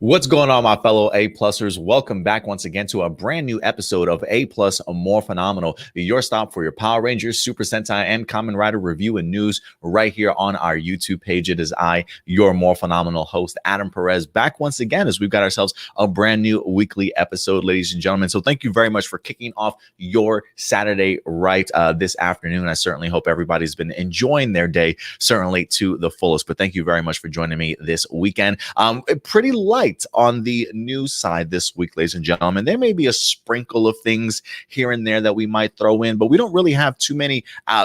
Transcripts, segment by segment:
What's going on, my fellow A-Plusers? Welcome back once again to a brand new episode of A-Plus Morphinominal, your stop for your Power Rangers, Super Sentai, and Kamen Rider review and news right here on our YouTube page. It is I, your Morphinominal host, Adam Perez, back once again as we've got ourselves a brand new weekly episode, ladies and gentlemen. So thank you very much for kicking off your Saturday right this afternoon. I certainly hope everybody's been enjoying their day, certainly to the fullest. But thank you very much for joining me this weekend. Pretty light on the news side this week, ladies and gentlemen. There may be a sprinkle of things here and there that we might throw in, but we don't really have too many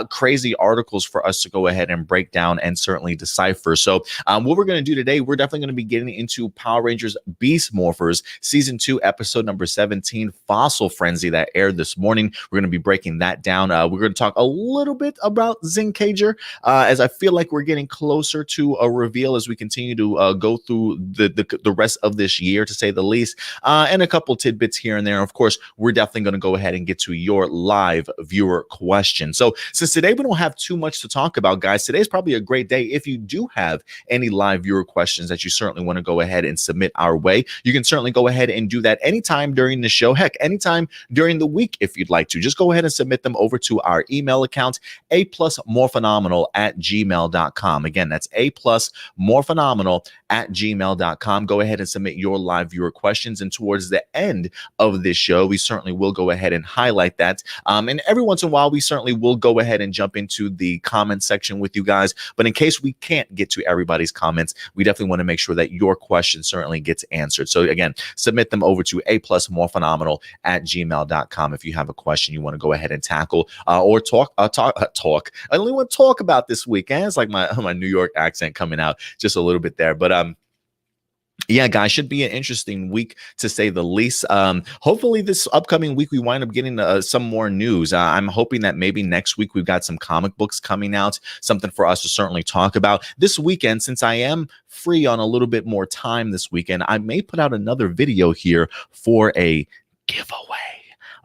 crazy articles for us to go ahead and break down and certainly decipher. So what we're going to do today, we're definitely going to be getting into Power Rangers Beast Morphers Season 2, Episode number 17, Fossil Frenzy, that aired this morning. We're going to be breaking that down. We're going to talk a little bit about Zenkaiger, as I feel like we're getting closer to a reveal as we continue to go through the rest of this year, to say the least, and a couple tidbits here and there. Of course, we're definitely going to go ahead and get to your live viewer question. So since today we don't have too much to talk about, guys, today's probably a great day. If you do have any live viewer questions that you certainly want to go ahead and submit our way, you can certainly go ahead and do that anytime during the show. Heck, anytime during the week if you'd like to. Just go ahead and submit them over to our email account, aplusmorphinominal@gmail.com. Again, that's aplusmorphinominal@gmail.com. Go ahead and submit your live viewer questions, and towards the end of this show, we certainly will go ahead and highlight that. And every once in a while, we certainly will go ahead and jump into the comment section with you guys. But in case we can't get to everybody's comments, we definitely want to make sure that your question certainly gets answered. So again, submit them over to aplusmorphinominal@gmail.com if you have a question you want to go ahead and tackle or talk. I only want to talk about this weekend. It's like my New York accent coming out just a little bit there, but yeah, guys, should be an interesting week to say the least. Hopefully this upcoming week we wind up getting some more news. I'm hoping that maybe next week we've got some comic books coming out, something for us to certainly talk about. This weekend, since I am free on a little bit more time this weekend, I may put out another video here for a giveaway.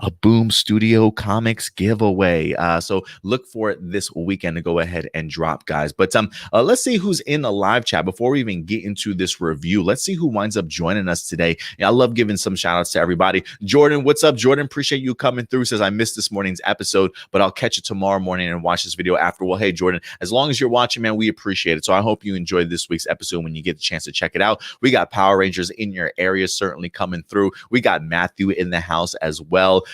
A Boom Studio Comics giveaway. So look for it this weekend to go ahead and drop, guys. But let's see who's in the live chat before we even get into this review. Let's see who winds up joining us today. I love giving some shout outs to everybody. Jordan, what's up, Jordan? Appreciate you coming through. Says I missed this morning's episode, but I'll catch it tomorrow morning and watch this video after. Well, hey, Jordan, as long as you're watching, man, we appreciate it. So I hope you enjoyed this week's episode when you get the chance to check it out. We got Power Rangers in your area certainly coming through. We got Matthew in the house as well.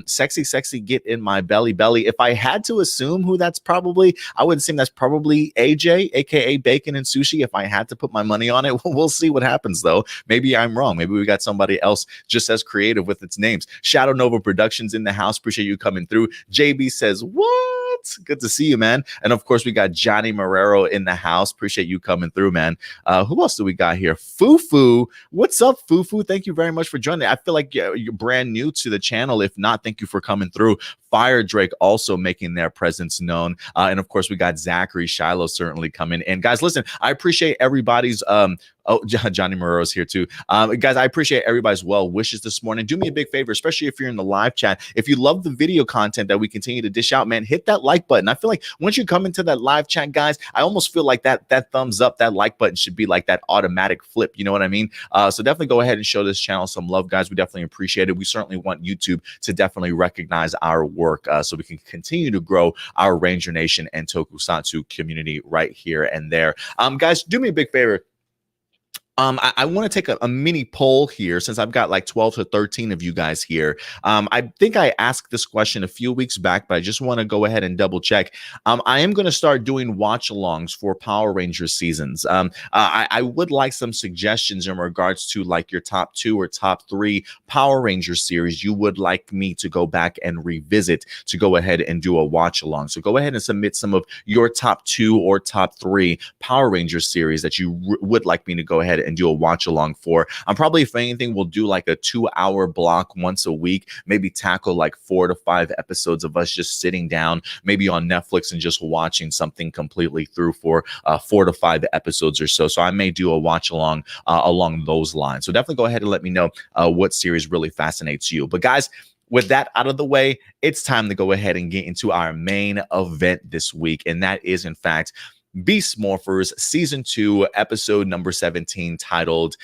Sexy get in my belly. If I had to assume who that's probably, I would assume that's probably AJ, aka Bacon and Sushi. If I had to put my money on it, we'll see what happens though. Maybe I'm wrong. Maybe we got somebody else just as creative with its names. Shadow Nova Productions in the house. Appreciate you coming through. JB says, what? Good to see you, man. And of course, we got Johnny Marrero in the house. Appreciate you coming through, man. Who else do we got here? Fufu. What's up, Fufu? Thank you very much for joining. I feel like you're brand new to the channel. If not, thank you for coming through. Fire Drake also making their presence known. And of course, we got Zachary Shiloh certainly coming. And guys, listen, I appreciate everybody's oh, Johnny Moreau's here too. Guys, I appreciate everybody's well wishes this morning. Do me a big favor, especially if you're in the live chat. If you love the video content that we continue to dish out, man, hit that like button. I feel like once you come into that live chat, guys, I almost feel like that thumbs up, that like button should be like that automatic flip. You know what I mean? So definitely go ahead and show this channel some love, guys. We definitely appreciate it. We certainly want YouTube to definitely recognize our work so we can continue to grow our Ranger Nation and Tokusatsu community right here and there. Guys, do me a big favor. I want to take a mini poll here since I've got like 12 to 13 of you guys here. I think I asked this question a few weeks back, but I just want to go ahead and double check. I am going to start doing watch alongs for Power Rangers seasons. I would like some suggestions in regards to like your top 2 or top 3 Power Rangers series you would like me to go back and revisit to go ahead and do a watch along. So go ahead and submit some of your top 2 or top 3 Power Rangers series that you would like me to go ahead and do a watch along for. I'm probably, if anything, we'll do like a 2-hour block once a week, maybe tackle like 4 to 5 episodes of us just sitting down, maybe on Netflix and just watching something completely through for 4 to 5 episodes or so. So I may do a watch along along those lines. So definitely go ahead and let me know what series really fascinates you. But guys, with that out of the way, it's time to go ahead and get into our main event this week. And that is, in fact, Beast Morphers Season 2, Episode number 17, titled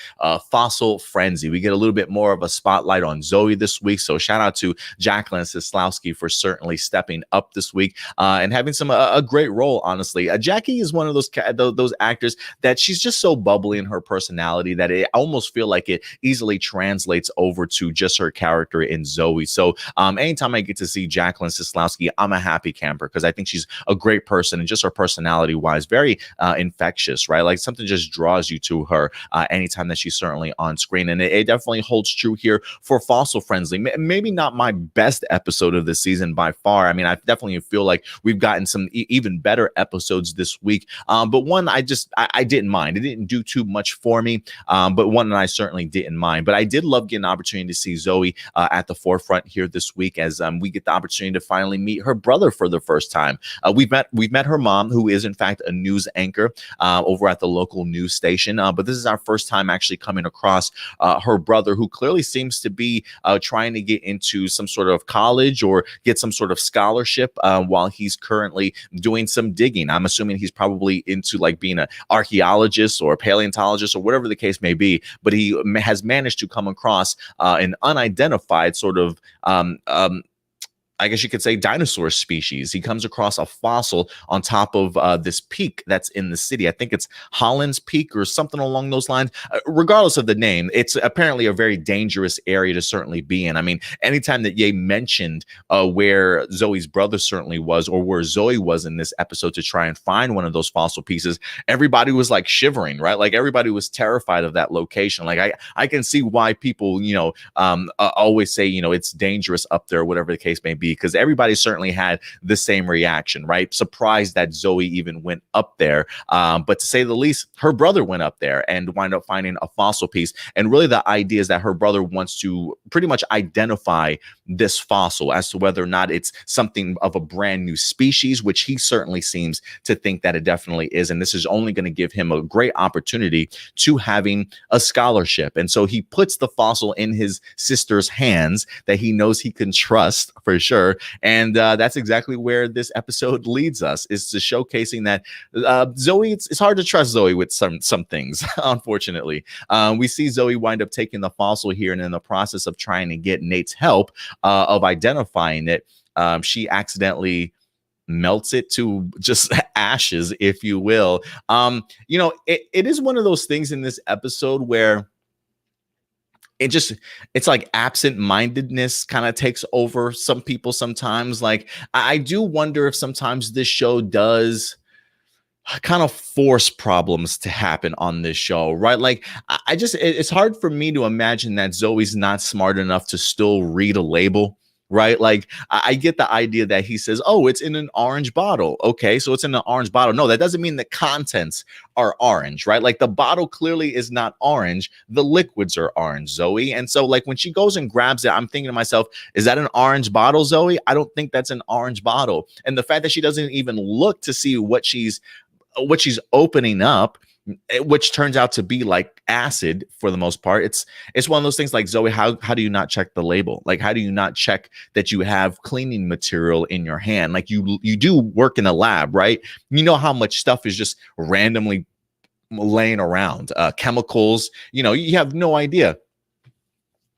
Fossil Frenzy. We get a little bit more of a spotlight on Zoey this week, so shout out to Jacqueline Sislowski for certainly stepping up this week and having a great role, honestly. Jackie is one of those actors that she's just so bubbly in her personality that I almost feel like it easily translates over to just her character in Zoey. So anytime I get to see Jacqueline Sislowski, I'm a happy camper because I think she's a great person and just her personality-wise, very infectious, right? Like something just draws you to her anytime that she's certainly on screen. And it definitely holds true here for Fossil Frenzy. Maybe not my best episode of the season by far. I mean, I definitely feel like we've gotten some even better episodes this week. But one I didn't mind. It didn't do too much for me, but one that I certainly didn't mind. But I did love getting an opportunity to see Zoey at the forefront here this week as we get the opportunity to finally meet her brother for the first time. We've met her mom, who is in fact a news anchor over at the local news station. But this is our first time actually coming across her brother, who clearly seems to be trying to get into some sort of college or get some sort of scholarship while he's currently doing some digging. I'm assuming he's probably into like being an archaeologist or a paleontologist or whatever the case may be. But he has managed to come across an unidentified sort of I guess you could say dinosaur species. He comes across a fossil on top of this peak that's in the city. I think it's Holland's Peak or something along those lines. Regardless of the name, it's apparently a very dangerous area to certainly be in. I mean, anytime that Ye mentioned where Zoey's brother certainly was or where Zoey was in this episode to try and find one of those fossil pieces, everybody was like shivering, right? Like everybody was terrified of that location. Like I can see why people, always say, it's dangerous up there, whatever the case may be, because everybody certainly had the same reaction, right? Surprised that Zoey even went up there. But to say the least, her brother went up there and wound up finding a fossil piece. And really the idea is that her brother wants to pretty much identify this fossil as to whether or not it's something of a brand new species, which he certainly seems to think that it definitely is. And this is only going to give him a great opportunity to having a scholarship. And so he puts the fossil in his sister's hands that he knows he can trust for sure. And that's exactly where this episode leads us, is to showcasing that Zoey, it's hard to trust Zoey with some things, unfortunately. We see Zoey wind up taking the fossil here, and in the process of trying to get Nate's help of identifying it, she accidentally melts it to just ashes, if you will. It is one of those things in this episode where it's like absent-mindedness kind of takes over some people sometimes. Like I do wonder if sometimes this show does kind of force problems to happen on this show, right? Like it's hard for me to imagine that Zoey's not smart enough to still read a label, right? Like I get the idea that he says, oh, it's in an orange bottle. Okay, so it's in an orange bottle. No, that doesn't mean the contents are orange, right? Like the bottle clearly is not orange. The liquids are orange, Zoey. And so like when she goes and grabs it, I'm thinking to myself, is that an orange bottle, Zoey? I don't think that's an orange bottle. And the fact that she doesn't even look to see what she's opening up, which turns out to be like acid for the most part. It's one of those things like, Zoey, how do you not check the label? Like, how do you not check that you have cleaning material in your hand? Like you do work in a lab, right? You know how much stuff is just randomly laying around, chemicals, you have no idea.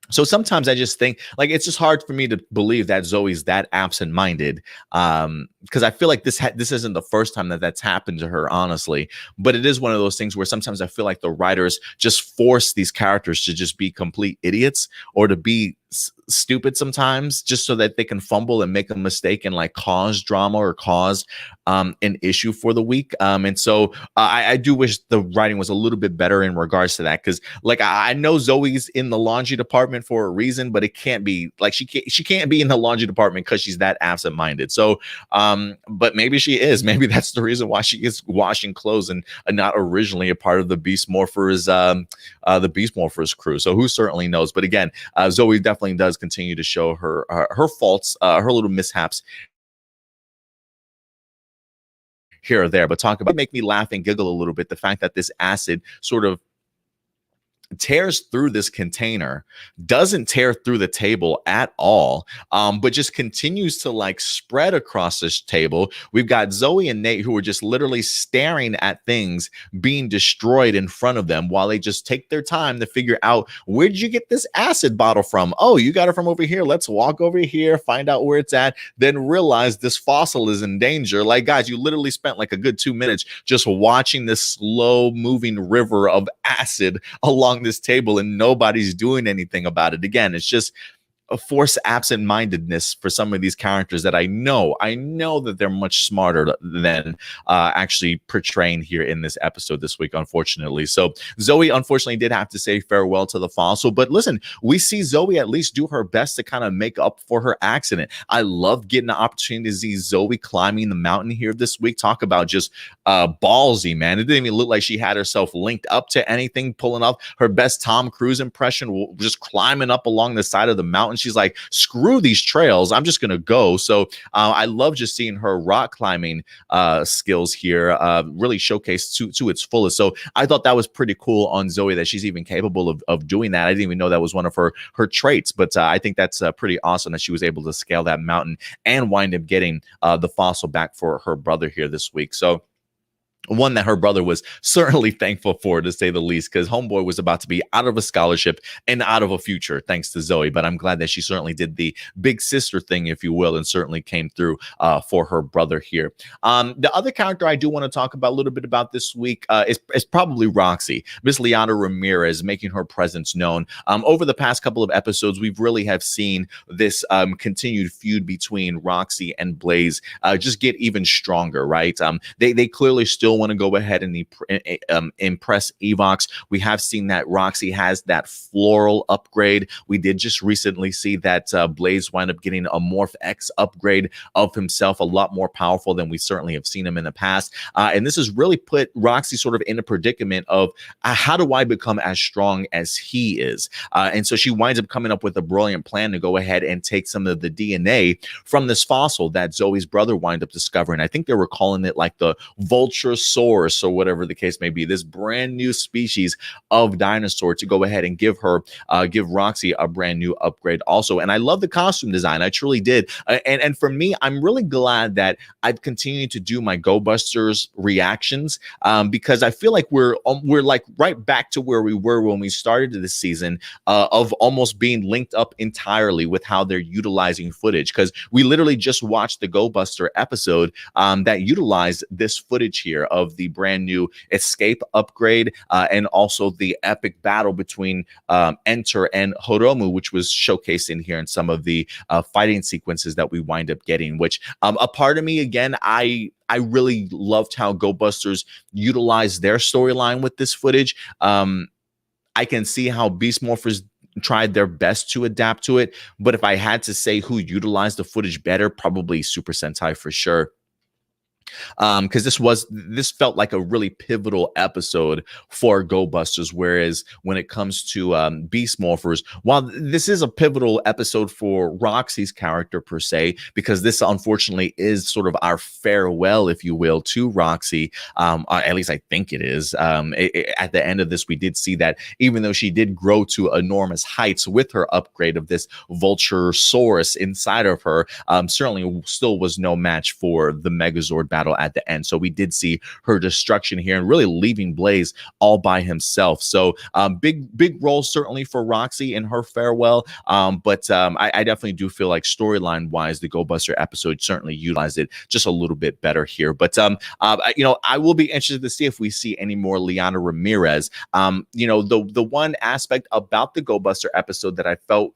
So sometimes I just think like it's just hard for me to believe that Zoey's that absent-minded, because I feel like this isn't the first time that that's happened to her, honestly. But it is one of those things where sometimes I feel like the writers just force these characters to just be complete idiots or to be stupid sometimes, just so that they can fumble and make a mistake and like cause drama or cause an issue for the week. And so I do wish the writing was a little bit better in regards to that, because like I know Zoey's in the laundry department for a reason, but it can't be like she can't be in the laundry department because she's that absent-minded. So but maybe she is. Maybe that's the reason why she is washing clothes and not originally a part of the Beast Morphers, the Beast Morphers crew. So who certainly knows? But again, Zoey definitely does continue to show her faults, her little mishaps here or there. But make me laugh and giggle a little bit. The fact that this acid sort of tears through this container, doesn't tear through the table at all, but just continues to like spread across this table. We've got Zoey and Nate who are just literally staring at things being destroyed in front of them while they just take their time to figure out, where did you get this acid bottle from? Oh, you got it from over here. Let's walk over here, find out where it's at, then realize this fossil is in danger. Like, guys, you literally spent like a good 2 minutes just watching this slow moving river of acid along this table, and nobody's doing anything about it. Again, it's just a forced absent-mindedness for some of these characters that I know that they're much smarter than actually portraying here in this episode this week, unfortunately. So Zoey unfortunately did have to say farewell to the fossil, but listen, we see Zoey at least do her best to kind of make up for her accident. I love getting the opportunity to see Zoey climbing the mountain here this week. Talk about just ballsy, man. It didn't even look like she had herself linked up to anything, pulling off her best Tom Cruise impression, just climbing up along the side of the mountain. She's like, screw these trails, I'm just gonna go. So I love just seeing her rock climbing skills here really showcased to its fullest. So I thought that was pretty cool on Zoey, that she's even capable of doing that. I didn't even know that was one of her traits, but I think that's pretty awesome that she was able to scale that mountain and wind up getting the fossil back for her brother here this week. So one that her brother was certainly thankful for, to say the least, because homeboy was about to be out of a scholarship and out of a future thanks to Zoey. But I'm glad that she certainly did the big sister thing, if you will, and certainly came through for her brother here. The other character I do want to talk about a little bit about this week is probably Roxy, Miss Liana Ramirez, making her presence known. Over the past couple of episodes, we've really have seen this continued feud between Roxy and Blaze just get even stronger, right? They clearly still want to go ahead and impress Evox. We have seen that Roxy has that floral upgrade. We did just recently see that Blaze wind up getting a Morph X upgrade of himself, a lot more powerful than we certainly have seen him in the past. And this has really put Roxy sort of in a predicament of how do I become as strong as he is? And so she winds up coming up with a brilliant plan to go ahead and take some of the DNA from this fossil that Zoey's brother wind up discovering. I think they were calling it like the vulture source or whatever the case may be, this brand new species of dinosaur, to go ahead and give Roxy a brand new upgrade also. And I love the costume design, I truly did. And for me, I'm really glad that I've continued to do my Go Busters reactions because I feel like we're like right back to where we were when we started this season of almost being linked up entirely with how they're utilizing footage, because we literally just watched the Go Buster episode that utilized this footage here of the brand new escape upgrade and also the epic battle between Enter and Horomu, which was showcased in here in some of the fighting sequences that we wind up getting, which a part of me, again, I really loved how Go Busters utilized their storyline with this footage. I can see how Beast Morphers tried their best to adapt to it, but if I had to say who utilized the footage better, probably Super Sentai for sure. Because this felt like a really pivotal episode for Go Busters, whereas when it comes to Beast Morphers, while this is a pivotal episode for Roxy's character per se, because this unfortunately is sort of our farewell, if you will, to Roxy, at least I think it is. At the end of this, we did see that even though she did grow to enormous heights with her upgrade of this vulture saurus inside of her, certainly still was no match for the Megazord battle at the end. So we did see her destruction here and really leaving Blaze all by himself. So big role certainly for Roxy in her farewell. But I definitely do feel like storyline wise, the Go Buster episode certainly utilized it just a little bit better here. But I will be interested to see if we see any more Liana Ramirez. The one aspect about the Go Buster episode that I felt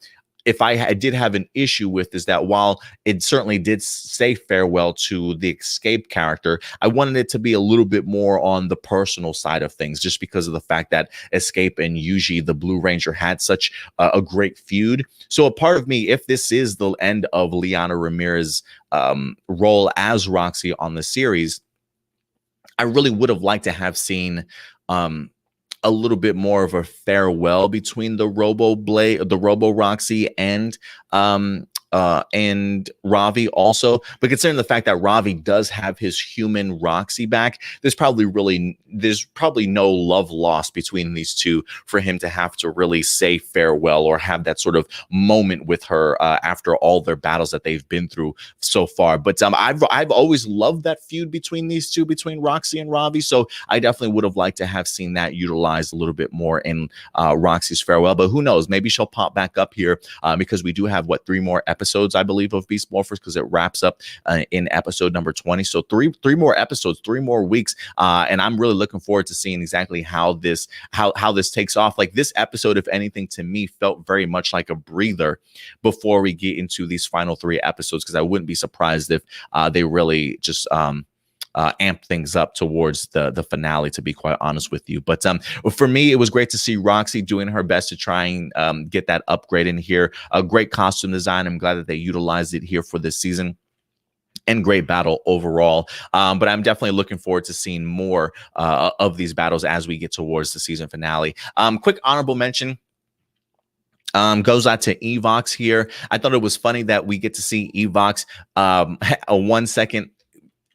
I did have an issue with is that while it certainly did say farewell to the Escape character, I wanted it to be a little bit more on the personal side of things, just because of the fact that Escape and Yuji, the Blue Ranger, had such a great feud. So a part of me, if this is the end of Liana Ramirez's role as Roxy on the series, I really would have liked to have seen a little bit more of a farewell between the Robo Roxy and and Ravi also. But considering the fact that Ravi does have his human Roxy back, there's probably no love lost between these two for him to have to really say farewell or have that sort of moment with her after all their battles that they've been through so far. But I've always loved that feud between these two, between Roxy and Ravi. So I definitely would have liked to have seen that utilized a little bit more in Roxy's farewell. But who knows? Maybe she'll pop back up here because we do have 3 more episodes, I believe, of Beast Morphers, because it wraps up in episode number 20. So three more episodes, 3 more weeks, and I'm really looking forward to seeing exactly how this takes off. Like, this episode, if anything, to me felt very much like a breather before we get into these final 3 episodes, because I wouldn't be surprised if they really just amp things up towards the finale, to be quite honest with you. But for me, it was great to see Roxy doing her best to try and get that upgrade in here. A great costume design. I'm glad that they utilized it here for this season. And great battle overall. But I'm definitely looking forward to seeing more of these battles as we get towards the season finale. Quick honorable mention goes out to Evox here. I thought it was funny that we get to see Evox a 1 second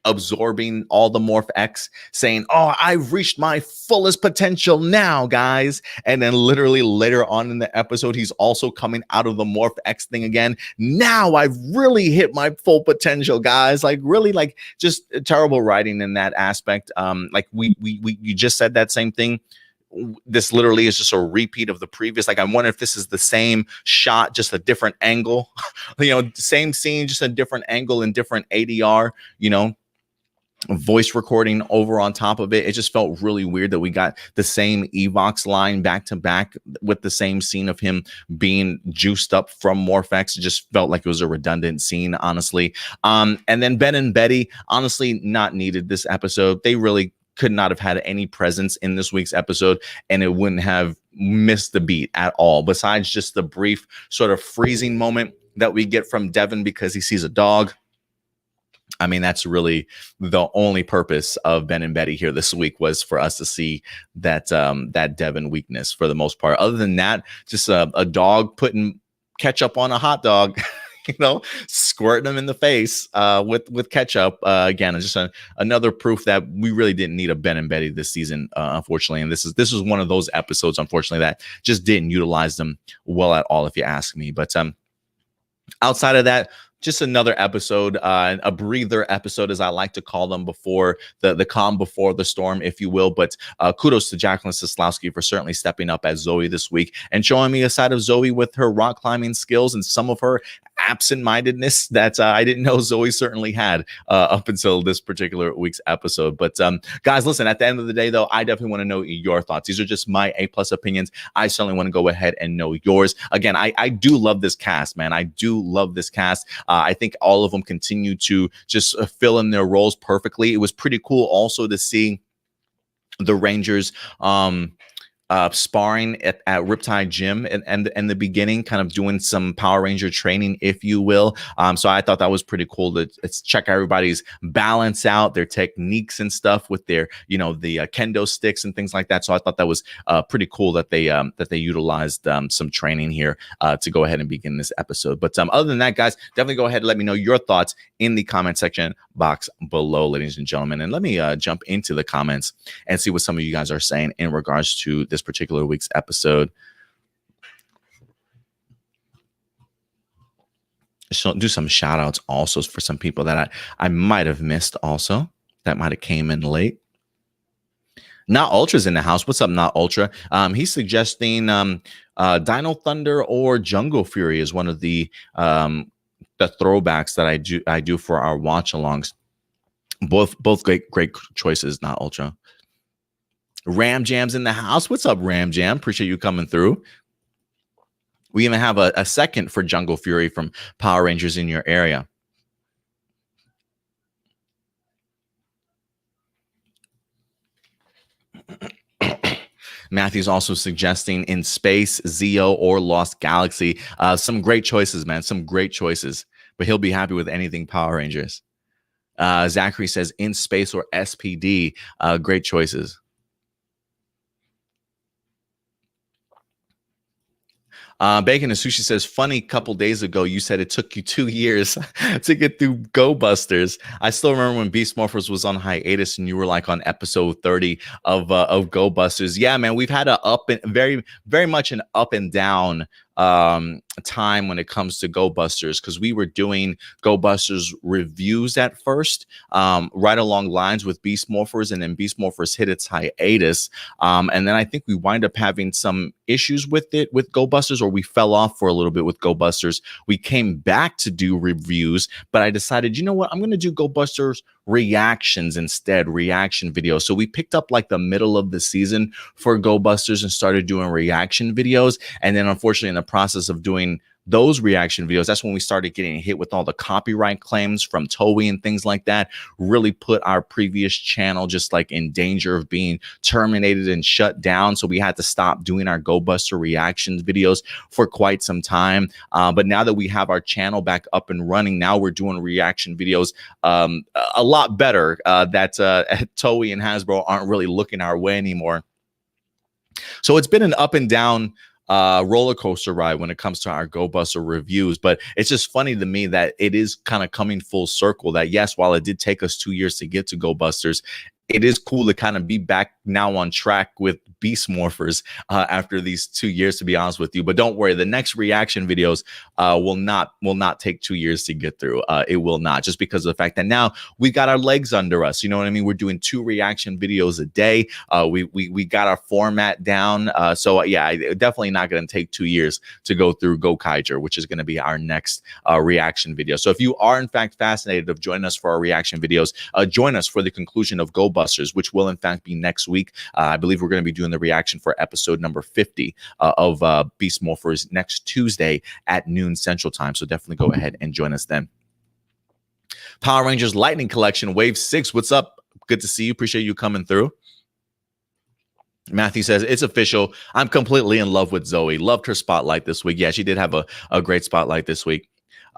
absorbing all the Morph X, saying, "Oh, I've reached my fullest potential now, guys." And then literally later on in the episode, he's also coming out of the Morph X thing again. "Now I've really hit my full potential, guys." Like, really, like, just terrible writing in that aspect. Like you just said that same thing. This literally is just a repeat of the previous. Like, I wonder if this is the same shot, just a different angle. Same scene, just a different angle and different ADR, voice recording over on top of it. It just felt really weird that we got the same Evox line back to back with the same scene of him being juiced up from Morphex. It just felt like it was a redundant scene, honestly. And then Ben and Betty, honestly, not needed this episode. They really could not have had any presence in this week's episode, and it wouldn't have missed the beat at all, besides just the brief sort of freezing moment that we get from Devin because he sees a dog. I mean, that's really the only purpose of Ben and Betty here this week, was for us to see that that Devin weakness for the most part. Other than that, just a dog putting ketchup on a hot dog, squirting them in the face with ketchup. Again, it's just another proof that we really didn't need a Ben and Betty this season, unfortunately. And this is one of those episodes, unfortunately, that just didn't utilize them well at all, if you ask me. But outside of that, just another episode, a breather episode, as I like to call them, before the calm before the storm, if you will. But kudos to Jacqueline Soslowski for certainly stepping up as Zoey this week and showing me a side of Zoey with her rock climbing skills and some of her absent-mindedness that I didn't know Zoey certainly had up until this particular week's episode. But guys, listen, at the end of the day, though, I definitely want to know your thoughts. These are just my A+ opinions. I certainly want to go ahead and know yours. Again, I do love this cast, man. I do love this cast. I think all of them continue to just fill in their roles perfectly. It was pretty cool also to see the Rangers sparring at Riptide Gym and the beginning, kind of doing some Power Ranger training, if you will. So I thought that was pretty cool to check everybody's balance out, their techniques and stuff with their, the kendo sticks and things like that. So I thought that was pretty cool that they utilized some training here to go ahead and begin this episode. But other than that, guys, definitely go ahead and let me know your thoughts in the comment section box below, ladies and gentlemen. And let me jump into the comments and see what some of you guys are saying in regards to this particular week's episode. So do some shout outs also for some people that I might have missed also, that might have came in late. Not Ultra's in the house. What's up, Not Ultra? He's suggesting Dino Thunder or Jungle Fury is one of the throwbacks that I do for our watch alongs. Both great choices, Not Ultra. Ram Jam's in the house. What's up, Ram Jam? Appreciate you coming through. We even have a second for Jungle Fury from Power Rangers in your area. Matthew's also suggesting In Space, Zeo, or Lost Galaxy. Some great choices, man. Some great choices. But he'll be happy with anything Power Rangers. Zachary says In Space or SPD. Great choices. Bacon and Sushi says, funny, couple days ago, you said it took you 2 years to get through Go Busters. I still remember when Beast Morphers was on hiatus and you were like on episode 30 of Go Busters. Yeah, man, we've had a up and very much an up and down time when it comes to Go Busters, because we were doing Go Busters reviews at first, right along lines with Beast Morphers, and then Beast Morphers hit its hiatus. And then I think we wind up having some issues with it with Go Busters, or we fell off for a little bit with Go Busters. We came back to do reviews, but I decided, you know what, I'm going to do Go Busters reactions instead, reaction videos. So we picked up like the middle of the season for Go Busters and started doing reaction videos. And then unfortunately, in the process of doing those reaction videos, that's when we started getting hit with all the copyright claims from Zoey and things like that. Really put our previous channel just like in danger of being terminated and shut down. So we had to stop doing our Go Buster reactions videos for quite some time. But now that we have our channel back up and running, now we're doing reaction videos a lot better. That Zoey and Hasbro aren't really looking our way anymore. So it's been an up and down roller coaster ride when it comes to our Go Buster reviews. But it's just funny to me that it is kind of coming full circle, that yes, while it did take us 2 years to get to Go Busters, it is cool to kind of be back now on track with Beast Morphers after these 2 years, to be honest with you. But don't worry, the next reaction videos will not take 2 years to get through. It will not, just because of the fact that now we got our legs under us. You know what I mean? We're doing 2 reaction videos a day. We got our format down. So yeah, definitely not going to take 2 years to go through Zenkaiger, which is going to be our next reaction video. So if you are in fact fascinated of joining us for our reaction videos, join us for the conclusion of Go Busters, which will in fact be next week. I believe we're going to be doing the reaction for episode number 50 of Beast Morphers next Tuesday at noon Central Time. So definitely go ahead and join us then. Power Rangers Lightning Collection Wave 6. What's up? Good to see you. Appreciate you coming through. Matthew says, it's official. I'm completely in love with Zoey. Loved her spotlight this week. Yeah, she did have a great spotlight this week.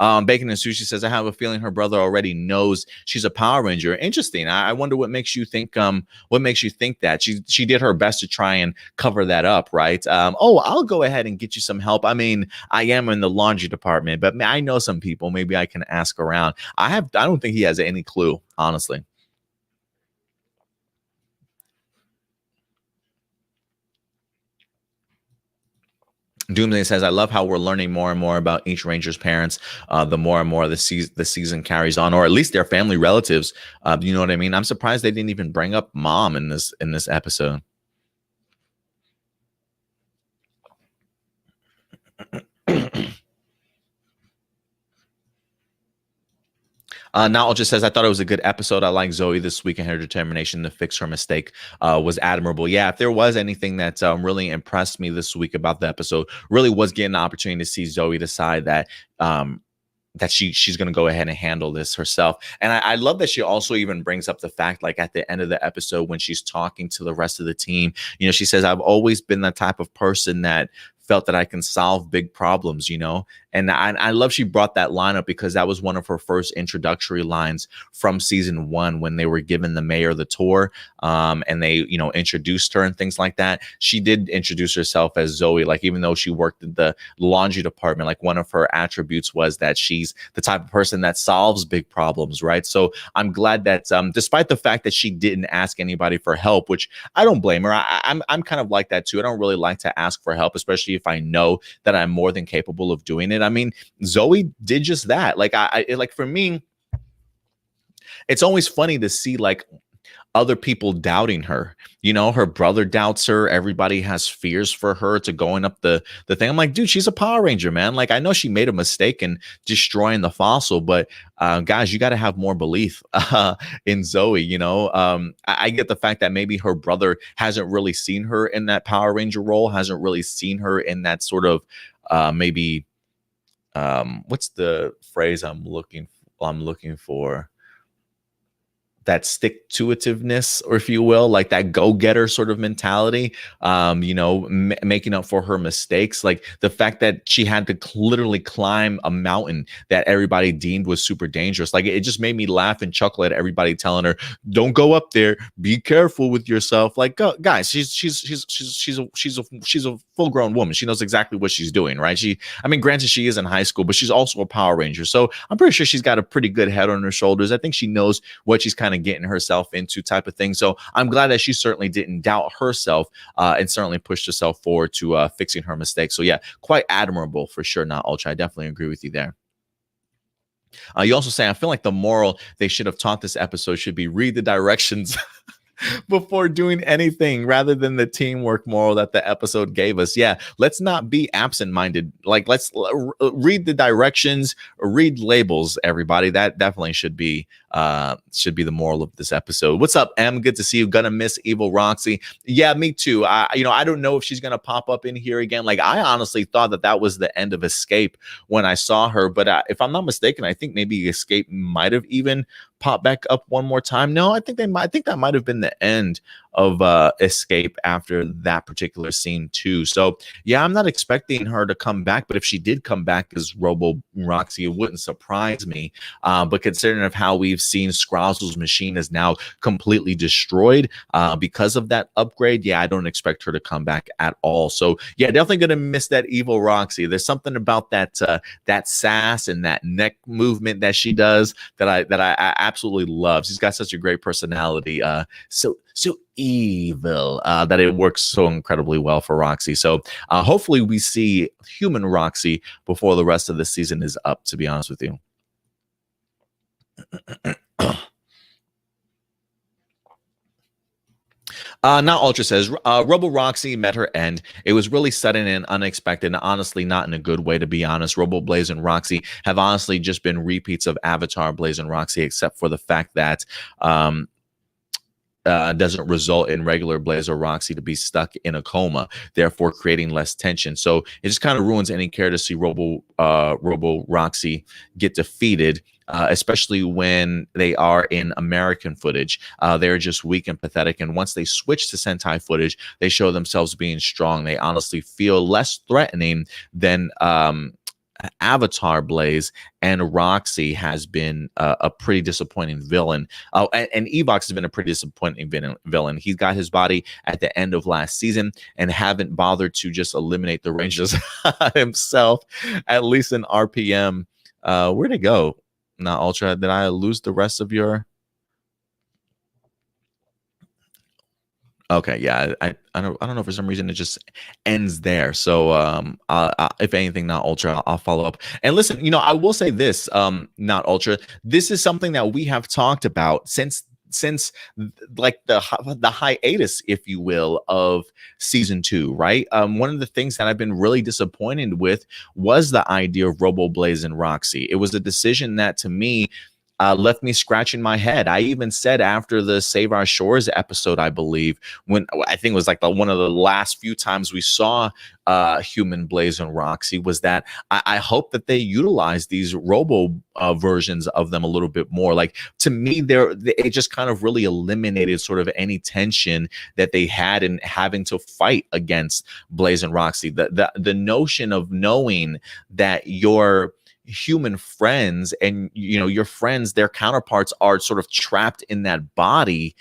Bacon and Sushi says, I have a feeling her brother already knows she's a Power Ranger. Interesting. I wonder what makes you think that she did her best to try and cover that up, right? Oh, I'll go ahead and get you some help. I mean, I am in the laundry department, but I know some people. Maybe I can ask around. I don't think he has any clue, honestly. Doomsday says, I love how we're learning more and more about each Ranger's parents, the more and more the season carries on, or at least their family relatives. You know what I mean? I'm surprised they didn't even bring up mom in this episode. Now just says, I thought it was a good episode. I like Zoey this week, and her determination to fix her mistake was admirable. Yeah, if there was anything that really impressed me this week about the episode, really was getting the opportunity to see Zoey decide that that she's going to go ahead and handle this herself. And I love that she also even brings up the fact, like at the end of the episode when she's talking to the rest of the team, you know, she says, I've always been the type of person that felt that I can solve big problems, you know. And I love she brought that line up, because that was one of her first introductory lines from season 1 when they were giving the mayor the tour, and they, you know, introduced her and things like that. She did introduce herself as Zoey, like even though she worked in the laundry department, like one of her attributes was that she's the type of person that solves big problems, right? So I'm glad that despite the fact that she didn't ask anybody for help, which I don't blame her. I'm kind of like that too. I don't really like to ask for help, especially if I know that I'm more than capable of doing it. I mean, Zoey did just that. Like like for me, it's always funny to see like other people doubting her. You know, her brother doubts her. Everybody has fears for her to going up the thing. I'm like, dude, she's a Power Ranger, man. Like, I know she made a mistake in destroying the fossil, but guys, you got to have more belief in Zoey. You know, I get the fact that maybe her brother hasn't really seen her in that Power Ranger role, hasn't really seen her in that sort of maybe what's the phrase I'm looking for? stick-to-itiveness, or if you will, like that go-getter sort of mentality, making up for her mistakes. Like the fact that she had to literally climb a mountain that everybody deemed was super dangerous. Like it just made me laugh and chuckle at everybody telling her, "Don't go up there. Be careful with yourself." Like, guys, she's a full-grown woman. She knows exactly what she's doing, right? Granted, she is in high school, but she's also a Power Ranger, so I'm pretty sure she's got a pretty good head on her shoulders. I think she knows what she's kind of getting herself into, type of thing. So I'm glad that she certainly didn't doubt herself, and certainly pushed herself forward to fixing her mistakes. So yeah, quite admirable for sure. Not Ultra, I definitely agree with you there. You also say, I feel like the moral they should have taught this episode should be read the directions before doing anything, rather than the teamwork moral that the episode gave us. Yeah, let's not be absent-minded. Like, let's read the directions, read labels, everybody. That definitely should be the moral of this episode. What's up, M? Good to see you. Gonna miss Evil Roxy. Yeah, me too. I don't know if she's gonna pop up in here again. Like, I honestly thought that was the end of Escape when I saw her, but if I'm not mistaken, I think maybe Escape might have even pop back up one more time. No, I think that might have been the end of Escape after that particular scene too. So yeah, I'm not expecting her to come back, but if she did come back as Robo Roxy, it wouldn't surprise me. But considering of how we've seen Scrozzle's machine is now completely destroyed because of that upgrade, yeah, I don't expect her to come back at all. So yeah, definitely gonna miss that Evil Roxy. There's something about that sass and that neck movement that she does that I absolutely love. She's got such a great personality. So evil that it works so incredibly well for Roxy. So hopefully we see human Roxy before the rest of the season is up, to be honest with you. Not Ultra says, Robo Roxy met her end. It was really sudden and unexpected, and honestly not in a good way, to be honest. Robo Blaze and Roxy have honestly just been repeats of Avatar Blaze and Roxy, except for the fact that doesn't result in regular Blaze or Roxy to be stuck in a coma, therefore creating less tension. So it just kind of ruins any care to see Robo Roxy get defeated, especially when they are in American footage. They're just weak and pathetic. And once they switch to Sentai footage, they show themselves being strong. They honestly feel less threatening than Avatar Blaze, and Roxy has been a pretty disappointing villain. Oh, and Evox has been a pretty disappointing villain. He's got his body at the end of last season and haven't bothered to just eliminate the Rangers himself, at least in RPM. Where'd it go? Not Ultra. Did I lose the rest of your... Okay, yeah, I don't know, for some reason it just ends there. So if anything, Not Ultra, I'll follow up. And listen, I will say this, Not Ultra, this is something that we have talked about since like the hiatus, if you will, of season 2, right? One of the things that I've been really disappointed with was the idea of Robo Blaze and Roxy. It was a decision that, to me, left me scratching my head. I even said after the Save Our Shores episode, I believe, when I think it was like one of the last few times we saw human Blaze and Roxy, was that I hope that they utilize these Robo versions of them a little bit more. Like, to me, it just kind of really eliminated sort of any tension that they had in having to fight against Blaze and Roxy. The notion of knowing that your human friends and your friends, their counterparts, are sort of trapped in that body,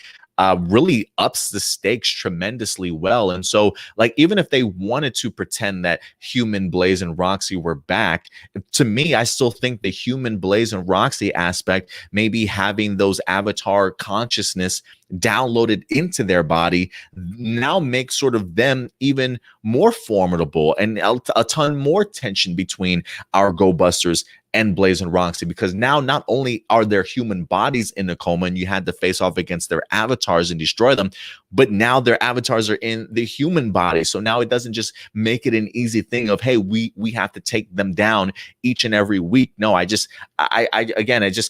really ups the stakes tremendously well. And so, like, even if they wanted to pretend that human Blaze and Roxy were back, to me, I still think the human Blaze and Roxy aspect, maybe having those avatar consciousness downloaded into their body, now makes sort of them even more formidable, and a ton more tension between our Go Busters and Blaze and Roxy, because now not only are their human bodies in a coma and you had to face off against their avatars and destroy them, but now their avatars are in the human body. So now it doesn't just make it an easy thing of, hey, we have to take them down each and every week. No, it just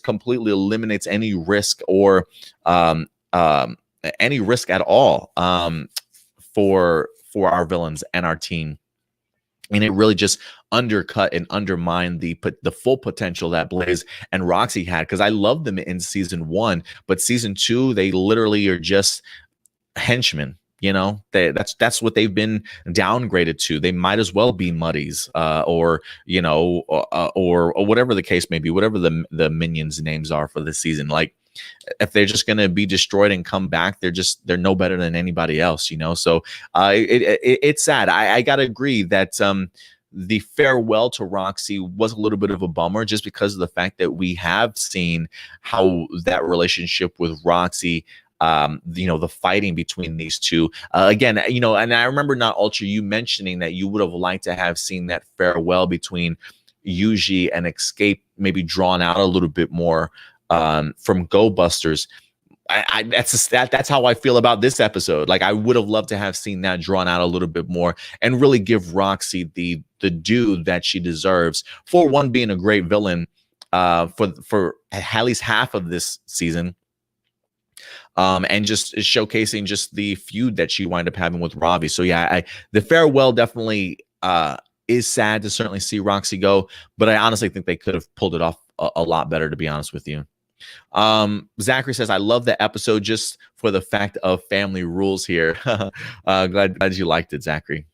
completely eliminates any risk or any risk at all for our villains and our team. And it really just undercut and undermined the full potential that Blaze and Roxy had. Because I loved them in season one, but season two, they literally are just henchmen. That's what they've been downgraded to. They might as well be muddies, or whatever the case may be, whatever the minions names are for this season. Like, if they're just going to be destroyed and come back, they're no better than anybody else. So it's sad. I gotta agree that the farewell to Roxy was a little bit of a bummer, just because of the fact that we have seen how that relationship with Roxy, the fighting between these two, again, and I remember Not Ultra, you mentioning that you would have liked to have seen that farewell between Yuji and Escape maybe drawn out a little bit more, from Go Busters. That's how I feel about this episode. Like, I would have loved to have seen that drawn out a little bit more and really give Roxy the due that she deserves for one, being a great villain for at least half of this season, and just showcasing just the feud that she wound up having with Ravi. So yeah, the farewell definitely is sad to certainly see Roxy go, but I honestly think they could have pulled it off a lot better, to be honest with you. Zachary says, I love the episode just for the fact of family rules here. Glad you liked it, Zachary.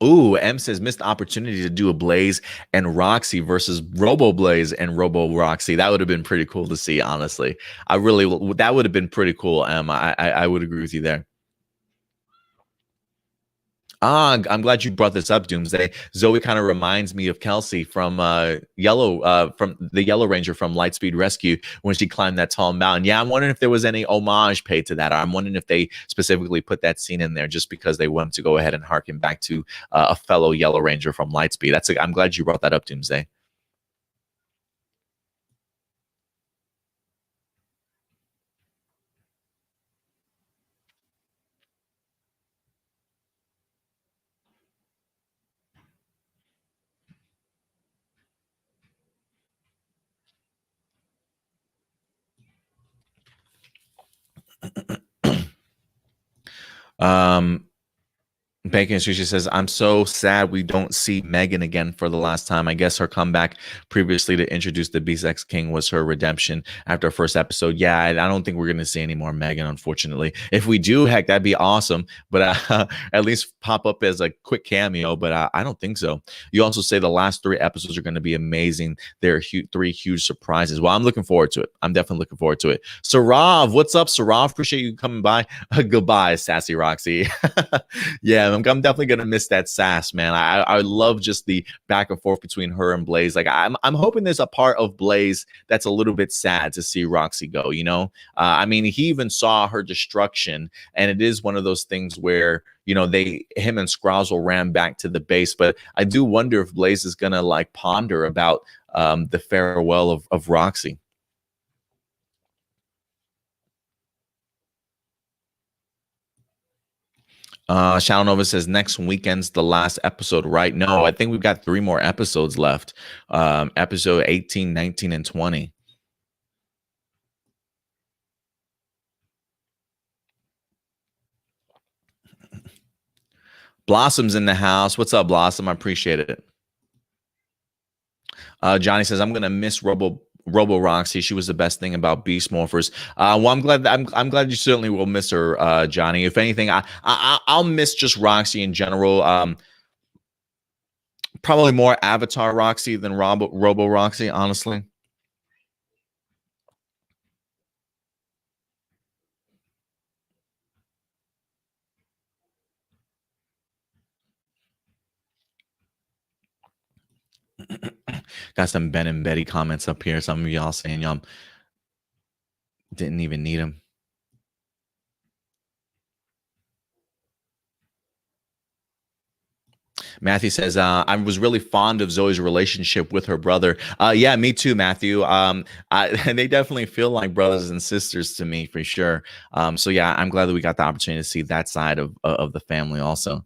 Ooh, M says, missed opportunity to do a Blaze and Roxy versus Robo Blaze and Robo Roxy. That would have been pretty cool to see, honestly. That would have been pretty cool, M. I would agree with you there. I'm glad you brought this up, Doomsday. Zoey kind of reminds me of Kelsey from from the Yellow Ranger from Lightspeed Rescue when she climbed that tall mountain. Yeah, I'm wondering if there was any homage paid to that. I'm wondering if they specifically put that scene in there just because they wanted to go ahead and harken back to a fellow Yellow Ranger from Lightspeed. I'm glad you brought that up, Doomsday. um Bacon Sushi says, I'm so sad we don't see Megan again for the last time. I guess her comeback previously to introduce the Beast X King was her redemption after her first episode. Yeah, I don't think we're going to see any more Megan, unfortunately. If we do, heck, that'd be awesome. But at least pop up as a quick cameo. But I don't think so. You also say the last 3 episodes are going to be amazing. There are 3 huge surprises. Well, I'm looking forward to it. I'm definitely looking forward to it. Sarav, what's up, Sarav? Appreciate you coming by. Goodbye, Sassy Roxy. Yeah, I'm definitely gonna miss that sass, man. I love just the back and forth between her and Blaze. Like, I'm hoping there's a part of Blaze that's a little bit sad to see Roxy go. I mean, he even saw her destruction, and it is one of those things where him and Scrozzle ran back to the base. But I do wonder if Blaze is gonna like ponder about the farewell of Roxy. Shadow Nova says next weekend's the last episode, right? No, I think we've got 3 more episodes left. Episode 18, 19, and 20. Blossom's in the house. What's up, Blossom? I appreciate it. Johnny says, I'm gonna miss Robo Roxy. She was the best thing about Beast Morphers. Well, I'm glad you certainly will miss her, Johnny. If anything, I'll miss just Roxy in general. Probably more Avatar Roxy than Robo Roxy, honestly. Got some Ben and Betty comments up here. Some of y'all saying y'all didn't even need them. Matthew says, I was really fond of Zoe's relationship with her brother. Yeah, me too, Matthew. And they definitely feel like brothers and sisters to me for sure. So yeah, I'm glad that we got the opportunity to see that side of the family also.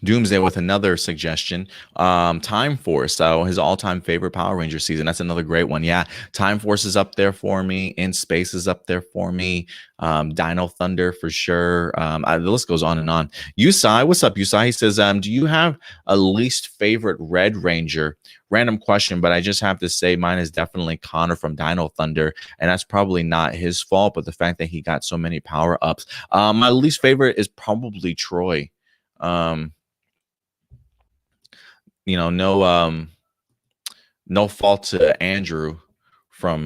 Doomsday with another suggestion. Time Force, so his all-time favorite Power Ranger season. That's another great one. Yeah, Time Force is up there for me. In Space is up there for me. Dino Thunder for sure. The list goes on and on. Usai, what's up, Usai? He says, do you have a least favorite Red Ranger? Random question, but I just have to say mine is definitely Connor from Dino Thunder, and that's probably not his fault, but the fact that he got so many power-ups. My least favorite is probably Troy. No no fault to Andrew from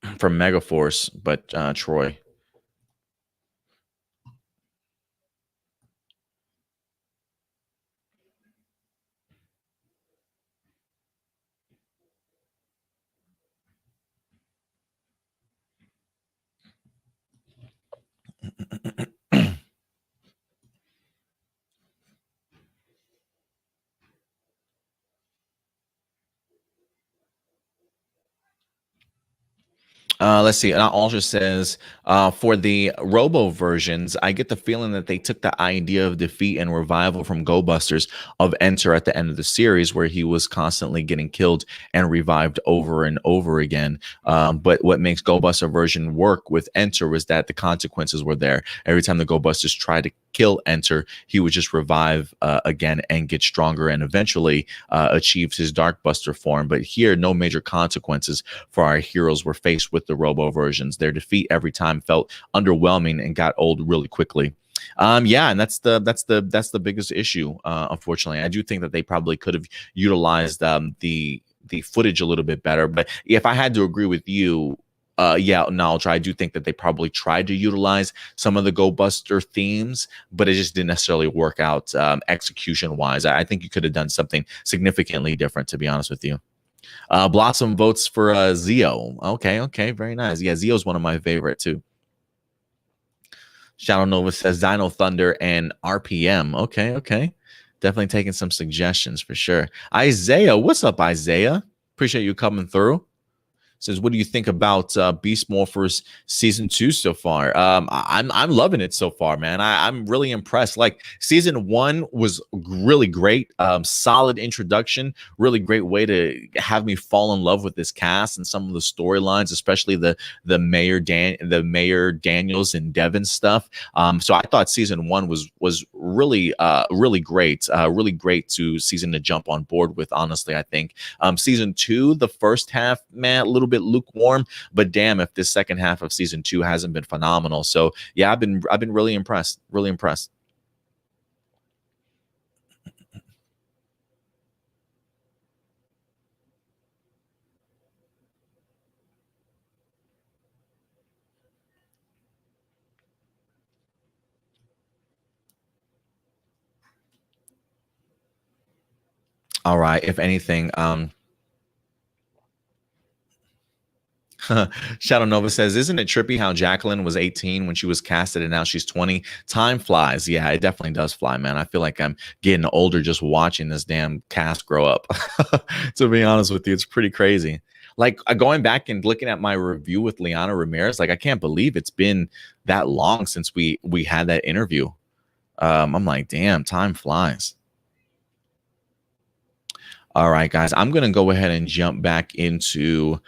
Megaforce, but Troy. Let's see. And Alter says, for the Robo versions, I get the feeling that they took the idea of defeat and revival from Go Busters of Enter at the end of the series, where he was constantly getting killed and revived over and over again. But what makes Go Buster version work with Enter was that the consequences were there. Every time the Go Busters tried to kill Enter, he would just revive again and get stronger and eventually achieve his Dark Buster form. But here, no major consequences for our heroes were faced with the Robo versions. Their defeat every time felt underwhelming and got old really quickly. Yeah, and that's the biggest issue. Unfortunately, I do think that they probably could have utilized the footage a little bit better. But if I had to agree with you, yeah, no, I do think that they probably tried to utilize some of the Go Buster themes, but it just didn't necessarily work out execution wise. I think you could have done something significantly different, to be honest with you. Blossom votes for Zeo. Okay, very nice. Yeah, Zeo's one of my favorite too. Shadow Nova says Dino Thunder and RPM. Okay. Definitely taking some suggestions for sure. Isaiah, what's up, Isaiah? Appreciate you coming through. Says, what do you think about Beast Morphers season 2 so far? I'm loving it so far, man. I'm really impressed. Like, season 1 was really great, solid introduction, really great way to have me fall in love with this cast and some of the storylines, especially the Mayor Daniels and Devin stuff. So I thought season 1 was really great, really great season to jump on board with. Honestly, I think season 2, the first half, man, a little bit lukewarm, but damn if this second half of season 2 hasn't been phenomenal. So yeah, I've been really impressed. All right, if anything, Shadow Nova says, isn't it trippy how Jacqueline was 18 when she was casted and now she's 20? Time flies. Yeah, it definitely does fly, man. I feel like I'm getting older just watching this damn cast grow up. To be honest with you, it's pretty crazy. Like, going back and looking at my review with Liana Ramirez, like, I can't believe it's been that long since we had that interview. I'm like, damn, time flies. All right, guys, I'm going to go ahead and jump back into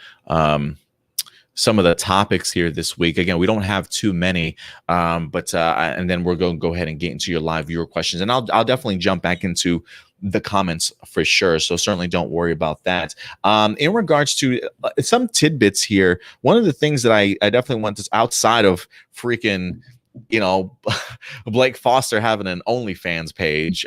some of the topics here this week. Again, we don't have too many, but and then we're going to go ahead and get into your live viewer questions, and I'll definitely jump back into the comments for sure. So certainly don't worry about that. In regards to some tidbits here, one of the things that I definitely want to, outside of freaking, Blake Foster having an OnlyFans page,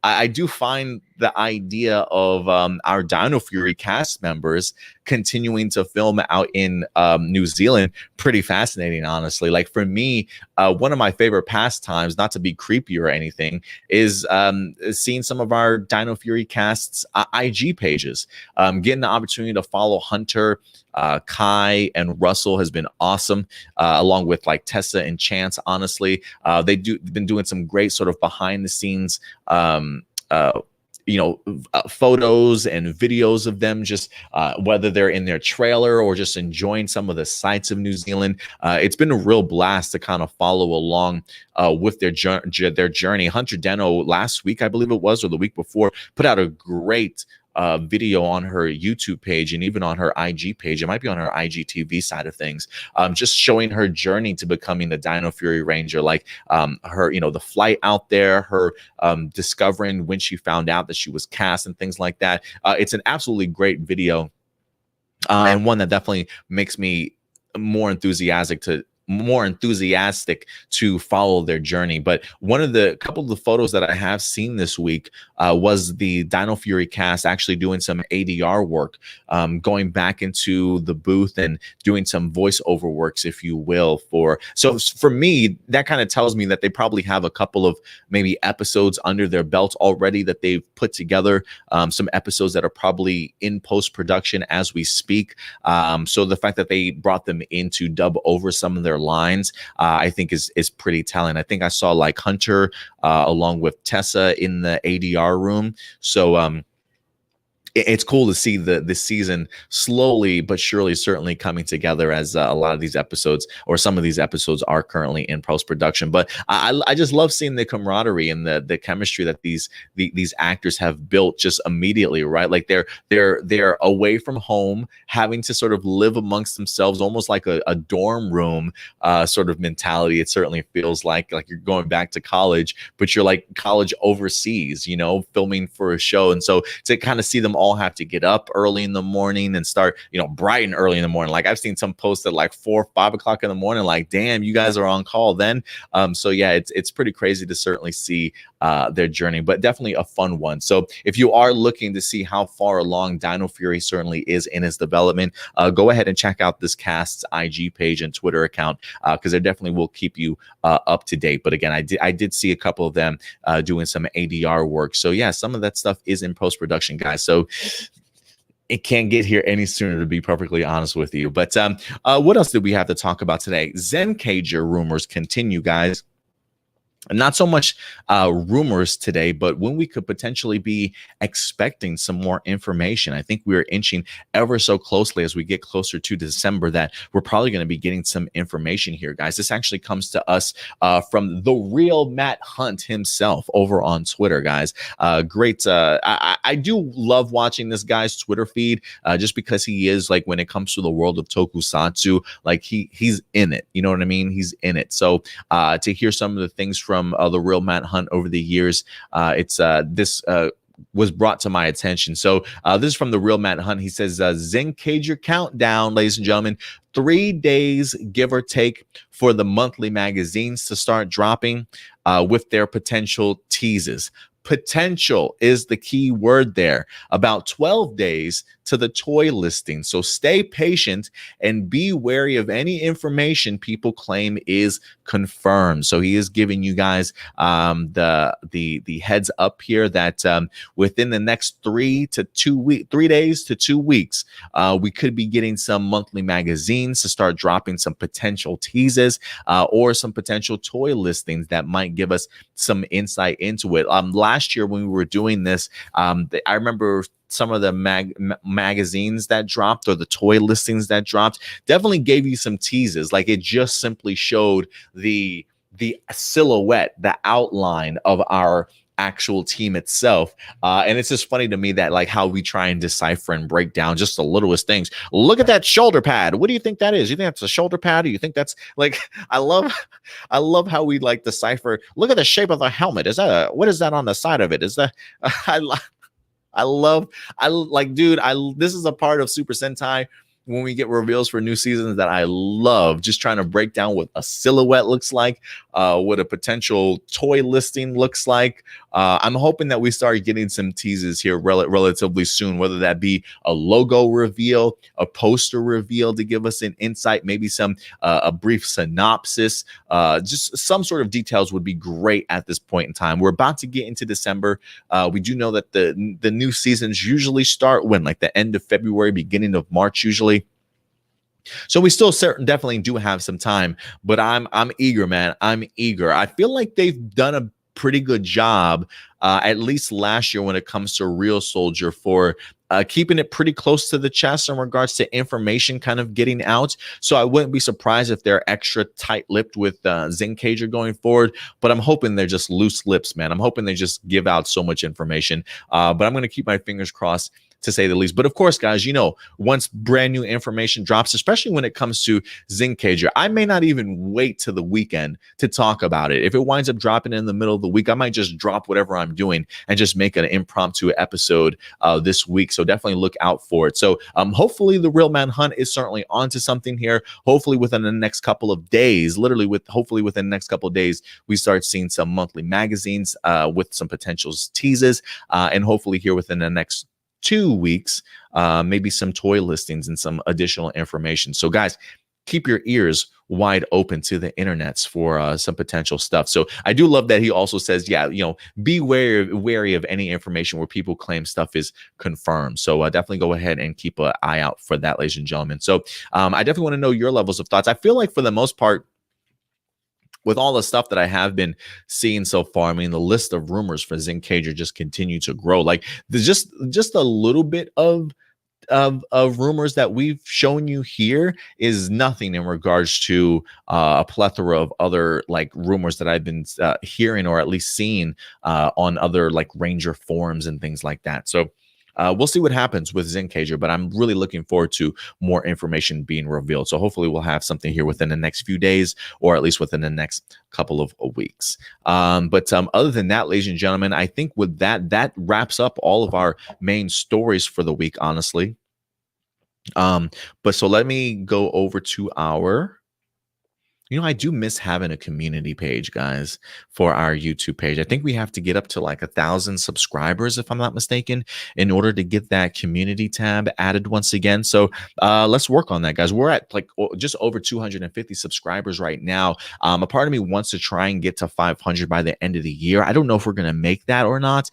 I do find the idea of our Dino Fury cast members continuing to film out in New Zealand pretty fascinating, honestly. Like, for me, one of my favorite pastimes, not to be creepy or anything, is seeing some of our Dino Fury casts IG pages. Getting the opportunity to follow Hunter, Kai, and Russell has been awesome, along with like Tessa and Chance. Honestly, they've been doing some great sort of behind the scenes photos and videos of them, just whether they're in their trailer or just enjoying some of the sights of New Zealand. It's been a real blast to kind of follow along with their journey. Hunter Deno last week, I believe it was, or the week before, put out a great video on her YouTube page and even on her IG page. It might be on her IGTV side of things, just showing her journey to becoming the Dino Fury Ranger, like her, the flight out there, her discovering when she found out that she was cast and things like that. It's an absolutely great video, and one that definitely makes me more enthusiastic to follow their journey. But couple of the photos that I have seen this week was the Dino Fury cast actually doing some ADR work, going back into the booth and doing some voiceover works, if you will. So for me, that kind of tells me that they probably have a couple of maybe episodes under their belt already that they've put together, some episodes that are probably in post-production as we speak. So the fact that they brought them in to dub over some of their lines, I think is pretty telling. I think I saw like Hunter along with Tessa in the ADR room. So it's cool to see this season slowly but surely certainly coming together, as a lot of these episodes, or some of these episodes, are currently in post-production. But I just love seeing the camaraderie and the chemistry that these actors have built just immediately, right? Like they're away from home, having to sort of live amongst themselves, almost like a dorm room sort of mentality. It certainly feels like you're going back to college, but you're like college overseas, filming for a show. And so to kind of see them all have to get up early in the morning and start, bright and early in the morning. Like I've seen some posts at like 4 or 5 o'clock in the morning, like, damn, you guys are on call then. So yeah, it's pretty crazy to certainly see their journey, but definitely a fun one. So if you are looking to see how far along Dino Fury certainly is in its development, go ahead and check out this cast's IG page and Twitter account, because they definitely will keep you up to date. But again, I did see a couple of them doing some ADR work. So yeah, some of that stuff is in post-production, guys. So it can't get here any sooner, to be perfectly honest with you. But what else did we have to talk about today? Zenkaiger rumors continue, guys. Not so much rumors today, but when we could potentially be expecting some more information. I think we're inching ever so closely as we get closer to December that we're probably going to be getting some information here, guys. This actually comes to us from the real Matt Hunt himself over on Twitter, guys. Great. I do love watching this guy's Twitter feed, just because he is, like, when it comes to the world of tokusatsu, like he's in it. You know what I mean? He's in it. So to hear some of the things from the real Matt Hunt over the years, this was brought to my attention. So this is from the real Matt Hunt. He says, Zenkaiger countdown, ladies and gentlemen, 3 days, give or take, for the monthly magazines to start dropping with their potential teases. Potential is the key word there. About 12 days to the toy listing. So stay patient and be wary of any information people claim is confirmed. So he is giving you guys the heads up here that within the next 3 days to 2 weeks, we could be getting some monthly magazines to start dropping some potential teases or some potential toy listings that might give us some insight into it. Last year when we were doing this, I remember some of the magazines that dropped, or the toy listings that dropped, definitely gave you some teases. Like, it just simply showed the silhouette, the outline of our actual team itself. And it's just funny to me that, like, how we try and decipher and break down just the littlest things. Look at that shoulder pad. What do you think that is? You think that's a shoulder pad? Or you think that's, like, I love how we, like, decipher. Look at the shape of the helmet. What is that on the side of it? Is that this is a part of Super Sentai when we get reveals for new seasons that I love, just trying to break down what a silhouette looks like, what a potential toy listing looks like. I'm hoping that we start getting some teases here relatively soon, whether that be a logo reveal, a poster reveal to give us an insight, maybe some a brief synopsis, just some sort of details would be great at this point in time. We're about to get into December. We do know that the new seasons usually start when, like, the end of February, beginning of March usually. So we still definitely do have some time, but I'm eager, man. I'm eager. I feel like they've done pretty good job, at least last year when it comes to Real Soldier, for keeping it pretty close to the chest in regards to information kind of getting out. So I wouldn't be surprised if they're extra tight-lipped with Zenkaiger going forward, but I'm hoping they're just loose lips, man. I'm hoping they just give out so much information, but I'm going to keep my fingers crossed, to say the least. But of course, guys, you know, once brand new information drops, especially when it comes to Zenkaiger, I may not even wait till the weekend to talk about it. If it winds up dropping in the middle of the week, I might just drop whatever I'm doing and just make an impromptu episode this week. So definitely look out for it. So hopefully the Real Man Hunt is certainly onto something here. Hopefully within the next couple of days, hopefully within the next couple of days, we start seeing some monthly magazines with some potential teases, and hopefully here within the next 2 weeks, maybe some toy listings and some additional information. So guys, keep your ears wide open to the internets for some potential stuff. So I do love that he also says, yeah, you know, be wary of any information where people claim stuff is confirmed. So definitely go ahead and keep an eye out for that, ladies and gentlemen. So I definitely want to know your levels of thoughts. I feel like for the most part, with all the stuff that I have been seeing so far, I mean, the list of rumors for Zenkaiger just continue to grow. Like there's just a little bit of rumors that we've shown you here is nothing in regards to a plethora of other like rumors that I've been hearing, or at least seeing on other like Ranger forums and things like that. So we'll see what happens with Zenkaiger, but I'm really looking forward to more information being revealed. So hopefully we'll have something here within the next few days, or at least within the next couple of weeks. But other than that, ladies and gentlemen, I think with that wraps up all of our main stories for the week, honestly. But so let me go over to our... You know, I do miss having a community page, guys, for our YouTube page. I think we have to get up to like 1,000 subscribers, if I'm not mistaken, in order to get that community tab added once again. So let's work on that, guys. We're at like just over 250 subscribers right now. A part of me wants to try and get to 500 by the end of the year. I don't know if we're going to make that or not.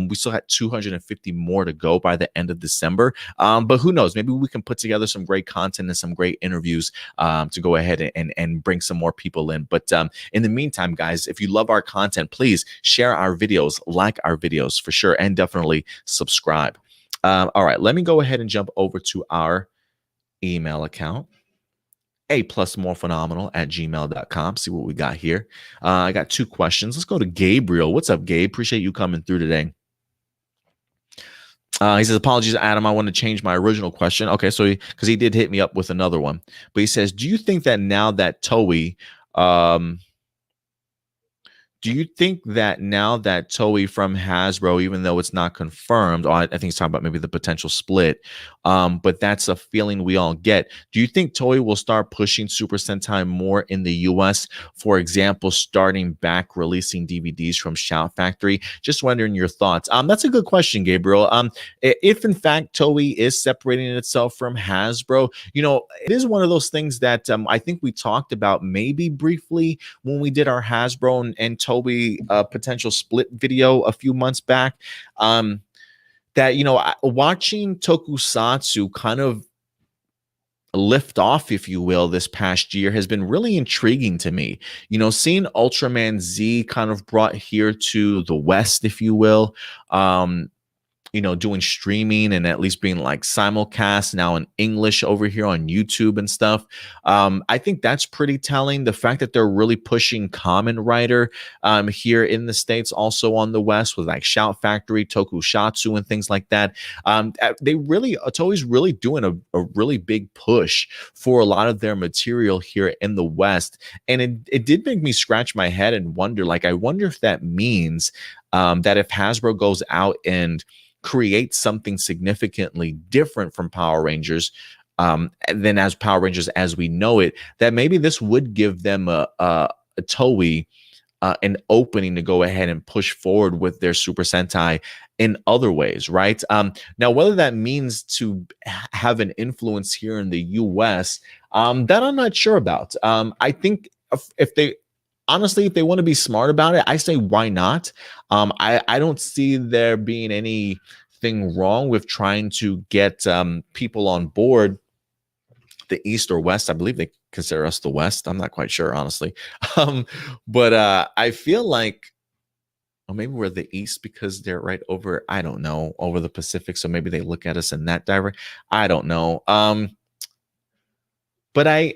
We still had 250 more to go by the end of December. But who knows? Maybe we can put together some great content and some great interviews to go ahead and bring some more people in. But in the meantime, guys, if you love our content, please share our videos, like our videos for sure, and definitely subscribe. All right, let me go ahead and jump over to our email account, aplusmorphinominal@gmail.com. See what we got here. I got 2 questions. Let's go to Gabriel. What's up, Gabe? Appreciate you coming through today. He says, apologies, Adam. I want to change my original question. Okay, so because he did hit me up with another one. But he says, do you think that now that Toei from Hasbro, even though it's not confirmed, or I think he's talking about maybe the potential split, but that's a feeling we all get. Do you think Toei will start pushing Super Sentai more in the US? For example, starting back releasing DVDs from Shout Factory? Just wondering your thoughts. That's a good question, Gabriel. If in fact Toei is separating itself from Hasbro, you know, it is one of those things that I think we talked about maybe briefly when we did our Hasbro and Toei potential split video a few months back, that, you know, watching Tokusatsu kind of lift off, if you will, this past year has been really intriguing to me. You know, seeing Ultraman Z kind of brought here to the West, if you will, you know, doing streaming and at least being like simulcast now in English over here on YouTube and stuff. I think that's pretty telling. The fact that they're really pushing Kamen Rider here in the States, also on the West with like Shout Factory, Tokusatsu, and things like that. Toei's really doing a really big push for a lot of their material here in the West. And it did make me scratch my head and wonder, like, I wonder if that means that if Hasbro goes out and create something significantly different from Power Rangers than as Power Rangers as we know it, that maybe this would give them a Toei an opening to go ahead and push forward with their Super Sentai in other ways, right? Now, whether that means to have an influence here in the US, that I'm not sure about. I think if they honestly, if they want to be smart about it, I say why not? I don't see there being anything wrong with trying to get people on board the East or West. I believe they consider us the West. I'm not quite sure, honestly. But I feel like or maybe we're the East because they're right over, I don't know, over the Pacific. So maybe they look at us in that direction. I don't know. But I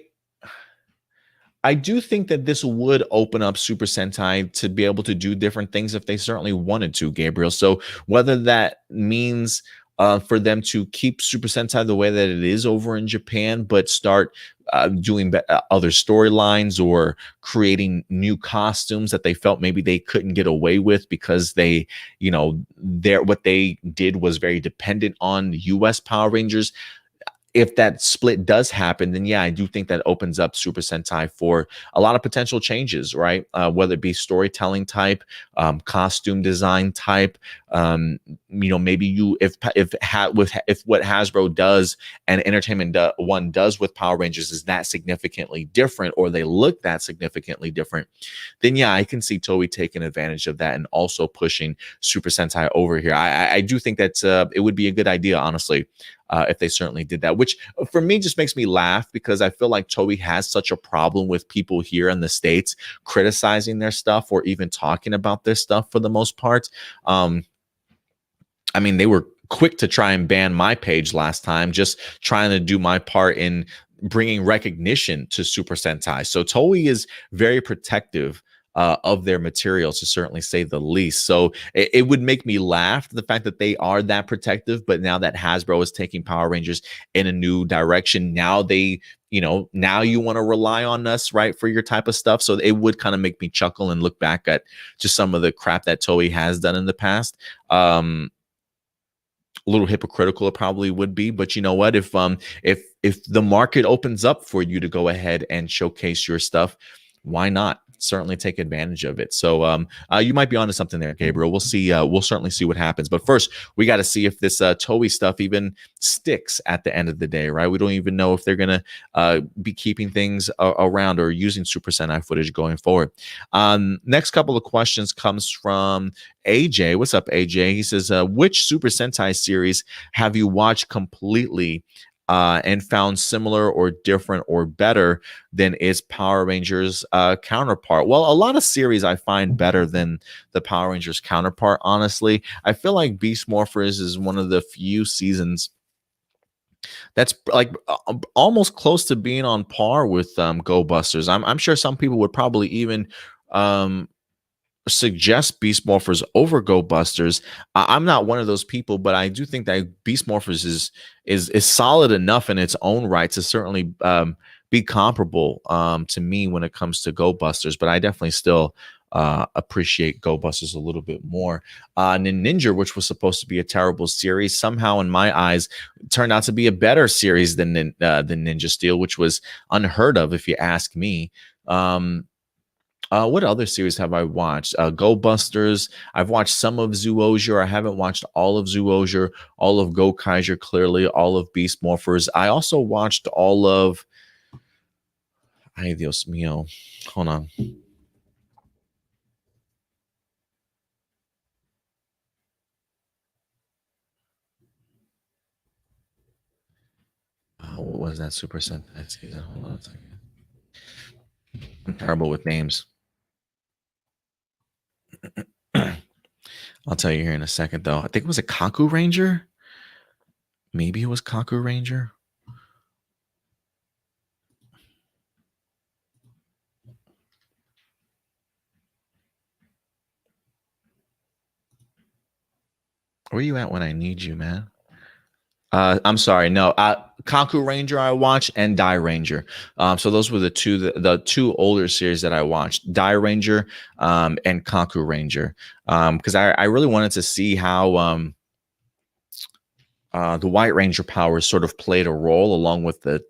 do think that this would open up Super Sentai to be able to do different things if they certainly wanted to, Gabriel. So whether that means for them to keep Super Sentai the way that it is over in Japan, but start doing other storylines or creating new costumes that they felt maybe they couldn't get away with because they, what they did was very dependent on US Power Rangers. If that split does happen, then yeah, I do think that opens up Super Sentai for a lot of potential changes, right? Whether it be storytelling type, costume design type, maybe if what Hasbro does and Entertainment One does with Power Rangers is that significantly different, or they look that significantly different, then yeah, I can see Toei taking advantage of that and also pushing Super Sentai over here. I do think that it would be a good idea, honestly. If they certainly did that, which for me just makes me laugh because I feel like Toei has such a problem with people here in the States criticizing their stuff or even talking about their stuff for the most part. I mean, they were quick to try and ban my page last time, just trying to do my part in bringing recognition to Super Sentai. So Toei is very protective of their materials, to certainly say the least. So it would make me laugh, the fact that they are that protective, but now that Hasbro is taking Power Rangers in a new direction, now now you want to rely on us, right, for your type of stuff. So it would kind of make me chuckle and look back at just some of the crap that Toei has done in the past. A little hypocritical it probably would be, but you know what, if the market opens up for you to go ahead and showcase your stuff, why not certainly take advantage of it? So you might be onto something there, Gabriel. We'll see. We'll certainly see what happens. But first, we got to see if this Toei stuff even sticks at the end of the day, right? We don't even know if they're going to be keeping things around or using Super Sentai footage going forward. Next couple of questions comes from AJ. What's up, AJ? He says, which Super Sentai series have you watched completely and found similar or different or better than its Power Rangers counterpart? Well, a lot of series I find better than the Power Rangers counterpart, honestly. I feel like Beast Morphers is one of the few seasons that's like almost close to being on par with Go Busters. I'm sure some people would probably even suggest Beast Morphers over Go Busters. I'm not one of those people, but I do think that Beast Morphers is solid enough in its own right to certainly be comparable to me when it comes to Go Busters. But I definitely still appreciate Go Busters a little bit more. Ninja, which was supposed to be a terrible series, somehow in my eyes turned out to be a better series than Ninja Steel, which was unheard of if you ask me. What other series have I watched? Go Busters. I've watched some of Zoeyger. I haven't watched all of Zoeyger, all of Zenkaiger, clearly, all of Beast Morphers. I also watched all of... Ay, Dios mío. Hold on. What was that Super Sentai season? Hold on a second. I'm terrible with names. I'll tell you here in a second, though. I think it was a Kaku Ranger. Maybe it was Kaku Ranger. Where you at when I need you, man? I'm sorry, no. Kaku Ranger I watched and Die Ranger. So those were the two older series that I watched: Die Ranger and Kaku Ranger. Because I really wanted to see how the White Ranger powers sort of played a role along with the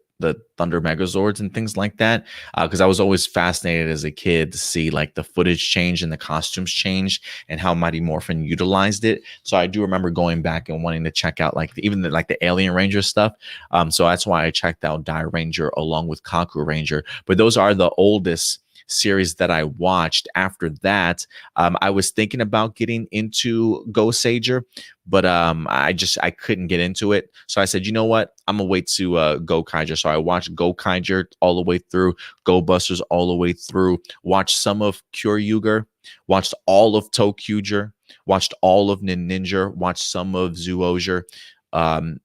Thunder Megazords and things like that, because I was always fascinated as a kid to see like the footage change and the costumes change and how Mighty Morphin utilized it. So I do remember going back and wanting to check out like even the Alien Ranger stuff. So that's why I checked out Die Ranger along with Kaku Ranger. But those are the oldest series that I watched. After that, I was thinking about getting into Goseiger, but I couldn't get into it. So I said, you know what? I'm gonna wait to Zenkaiger. So I watched Zenkaiger all the way through, Go Busters all the way through, watched some of Kyoryuger, watched all of Tokuger, watched all of Ninja, watched some of Zoojr. Um,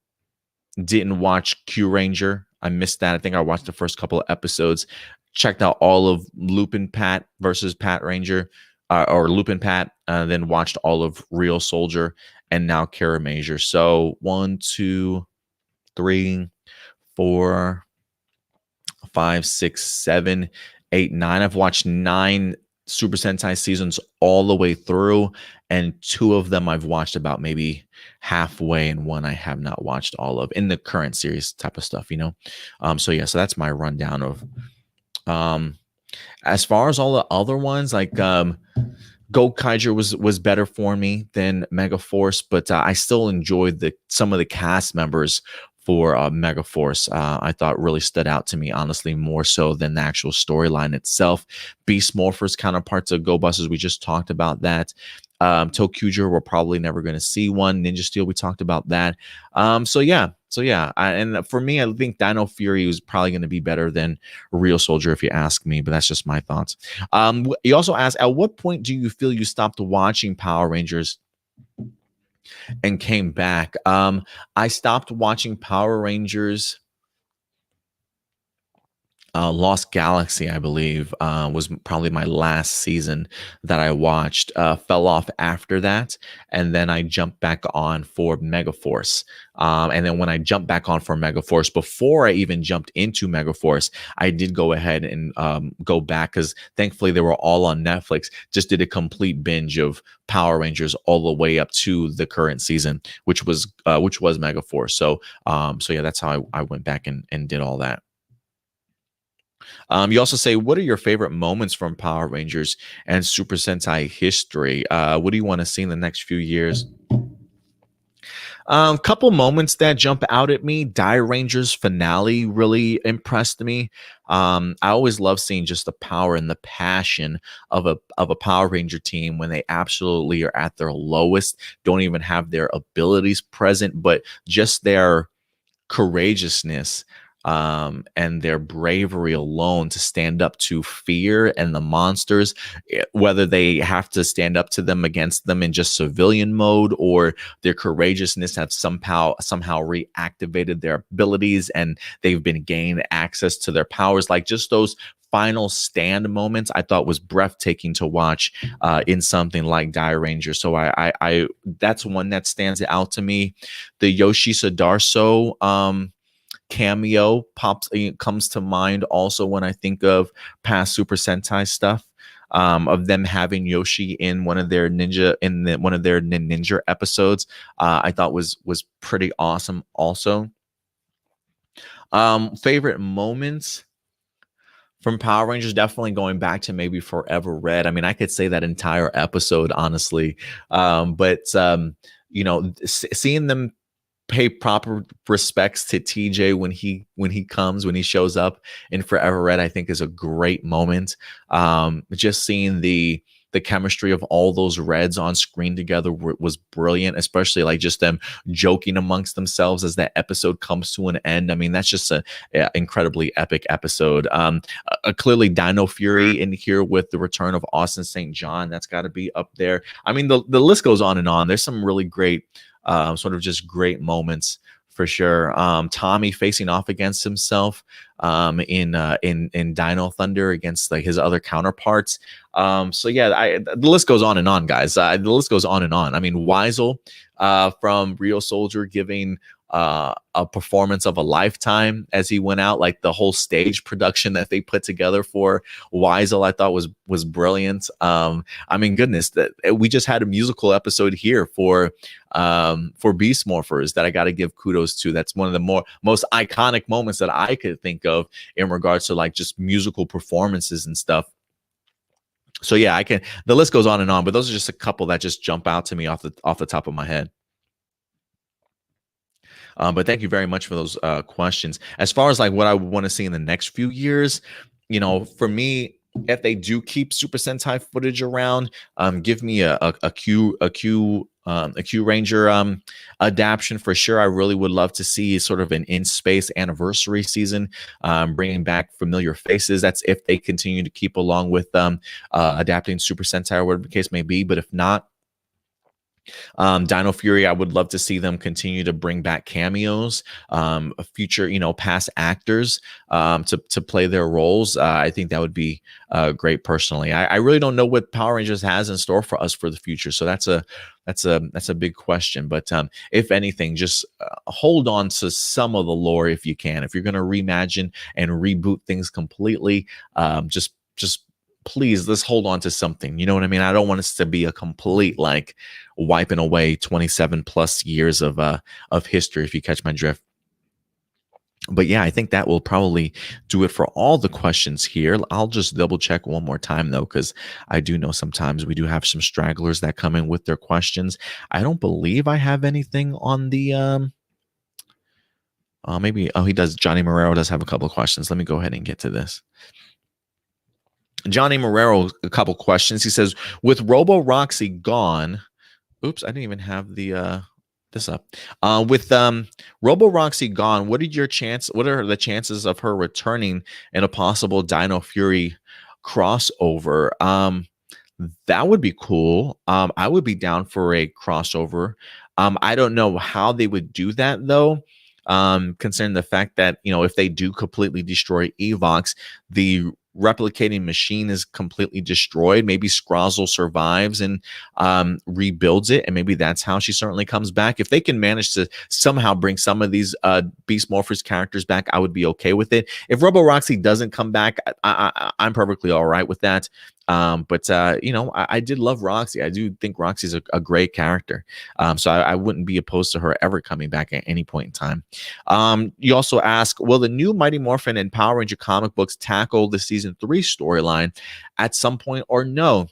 didn't watch Q Ranger. I missed that. I think I watched the first couple of episodes. Checked out all of Lupin Pat versus Pat Ranger, or Lupin Pat. Then watched all of Real Soldier, and now Kara Major. So 1, 2, 3, 4, 5, 6, 7, 8, 9. I've watched 9 Super Sentai seasons all the way through, and 2 of them I've watched about maybe halfway, and 1 I have not watched all of in the current series type of stuff, you know. So yeah, so that's my rundown of. As far as all the other ones, like Zenkaiger was better for me than Megaforce, but I still enjoyed some of the cast members for Megaforce. I thought really stood out to me, honestly, more so than the actual storyline itself. Beast Morphers counterparts of Go Busters, we just talked about that. Tokuger, we're probably never going to see one. Ninja Steel, we talked about that. So yeah, and for me, I think Dino Fury is probably going to be better than Real Soldier, if you ask me, but that's just my thoughts. You also asked, at what point do you feel you stopped watching Power Rangers and came back? I stopped watching Power Rangers. Lost Galaxy, I believe, was probably my last season that I watched. Fell off after that, and then I jumped back on for Megaforce. And then when I jumped back on for Megaforce, before I even jumped into Megaforce, I did go ahead and go back, because thankfully they were all on Netflix. Just did a complete binge of Power Rangers all the way up to the current season, which was Megaforce. So yeah, that's how I went back and did all that. You also say, what are your favorite moments from Power Rangers and Super Sentai history? What do you want to see in the next few years? Couple moments that jump out at me. Die Rangers finale really impressed me. I always love seeing just the power and the passion of a Power Ranger team when they absolutely are at their lowest, don't even have their abilities present, but just their courageousness and their bravery alone to stand up to fear and the monsters, whether they have to stand up to them against them in just civilian mode, or their courageousness have somehow reactivated their abilities and they've been gained access to their powers. Like, just those final stand moments I thought was breathtaking to watch in something like Die Ranger. So I that's one that stands out to me. The Yoshi Sudarso cameo comes to mind also when I think of past Super Sentai stuff, of them having Yoshi in one of their ninja episodes. I thought was pretty awesome also. Favorite moments from Power Rangers, definitely going back to maybe Forever Red. I mean, I could say that entire episode, honestly. But seeing them pay proper respects to TJ when he shows up in Forever Red, I think is a great moment. Just seeing the chemistry of all those Reds on screen together was brilliant, especially like just them joking amongst themselves as that episode comes to an end. I mean, that's just a incredibly epic episode. Clearly Dino Fury in here with the return of Austin St. John, that's got to be up there. I mean, the list goes on and on. There's some really great sort of just great moments for sure. Tommy facing off against himself in Dino Thunder against like his other counterparts. So yeah, the list goes on and on, guys. The list goes on and on. I mean, Weisel from Real Soldier giving a performance of a lifetime as he went out, like the whole stage production that they put together for Weisel, I thought was brilliant. I mean, goodness, that we just had a musical episode here for Beast Morphers that I got to give kudos to. That's one of the most iconic moments that I could think of in regards to like just musical performances and stuff. So yeah, the list goes on and on, but those are just a couple that just jump out to me off the top of my head. But thank you very much for those questions. As far as like what I want to see in the next few years, for me, if they do keep Super Sentai footage around, give me a Q Ranger adaptation for sure. I really would love to see sort of an in space anniversary season, bringing back familiar faces. That's if they continue to keep along with adapting Super Sentai or whatever the case may be. But if not, Dino Fury, I would love to see them continue to bring back cameos, future, past actors to play their roles. I think that would be great. Personally, I really don't know what Power Rangers has in store for us for the future, so that's a big question. But if anything, just hold on to some of the lore if you can. If you're going to reimagine and reboot things completely, just please, let's hold on to something. You know what I mean? I don't want us to be a complete like wiping away 27 plus years of history, if you catch my drift. But yeah, I think that will probably do it for all the questions here. I'll just double check one more time though, because I do know sometimes we do have some stragglers that come in with their questions. I don't believe I have anything on the maybe, oh, he does. Johnny Marrero does have a couple of questions. Let me go ahead and get to this. Johnny Marrero, a couple questions. He says, with Robo Roxy gone, oops, I didn't even have the this up. With Robo Roxy gone, what are the chances of her returning in a possible Dino Fury crossover? That would be cool. I would be down for a crossover. I don't know how they would do that though. Considering the fact that, if they do completely destroy Evox, the replicating machine is completely destroyed. Maybe Scrozzle survives and rebuilds it, and maybe that's how she certainly comes back. If they can manage to somehow bring some of these Beast Morphers characters back, I would be okay with it. If Robo Roxy doesn't come back, I'm perfectly all right with that. But I did love Roxy. I do think Roxy's a great character. So I wouldn't be opposed to her ever coming back at any point in time. You also ask, will the new Mighty Morphin and Power Ranger comic books tackle the season 3 storyline at some point or no?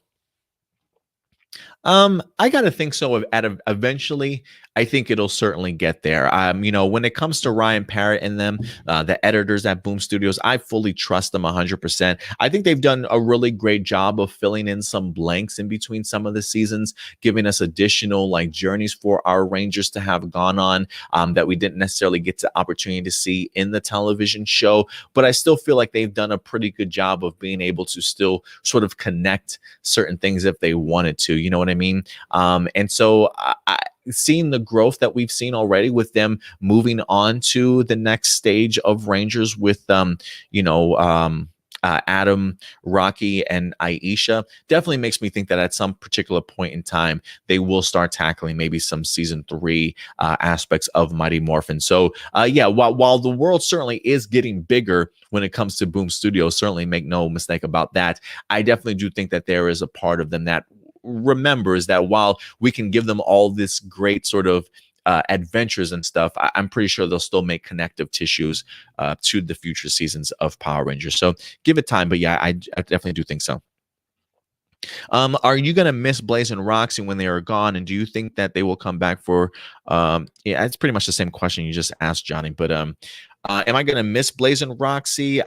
I gotta think so. Eventually, I think it'll certainly get there. When it comes to Ryan Parrott and them, the editors at Boom Studios, I fully trust them 100%. I think they've done a really great job of filling in some blanks in between some of the seasons, giving us additional like journeys for our Rangers to have gone on that we didn't necessarily get the opportunity to see in the television show. But I still feel like they've done a pretty good job of being able to still sort of connect certain things if they wanted to. You know what I mean? And so seeing the growth that we've seen already with them moving on to the next stage of Rangers with Adam, Rocky, and Aisha definitely makes me think that at some particular point in time they will start tackling maybe some season 3 aspects of Mighty Morphin. So while the world certainly is getting bigger when it comes to Boom Studios, certainly make no mistake about that, I definitely do think that there is a part of them that remembers that while we can give them all this great sort of adventures and stuff, I'm pretty sure they'll still make connective tissues to the future seasons of Power Rangers. So give it time, but yeah, I definitely do think so. Are you gonna miss Blaze and Roxy when they are gone, and do you think that they will come back for? Yeah, it's pretty much the same question you just asked, Johnny. But am I gonna miss Blaze and Roxy?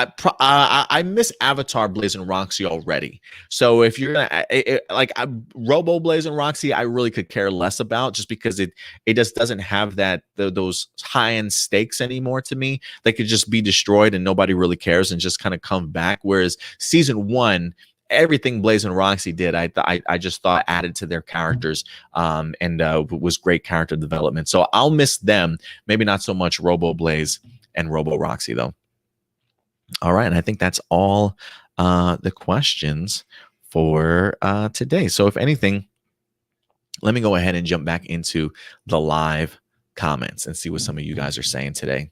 I miss Avatar Blaze and Roxy already. So if you're gonna Robo Blaze and Roxy, I really could care less about, just because it just doesn't have those high end stakes anymore to me. They could just be destroyed and nobody really cares and just kind of come back. Whereas season 1, everything Blaze and Roxy did, I just thought added to their characters and was great character development. So I'll miss them. Maybe not so much Robo Blaze and Robo Roxy though. All right, and I think that's all the questions for today. So if anything, let me go ahead and jump back into the live comments and see what some of you guys are saying today.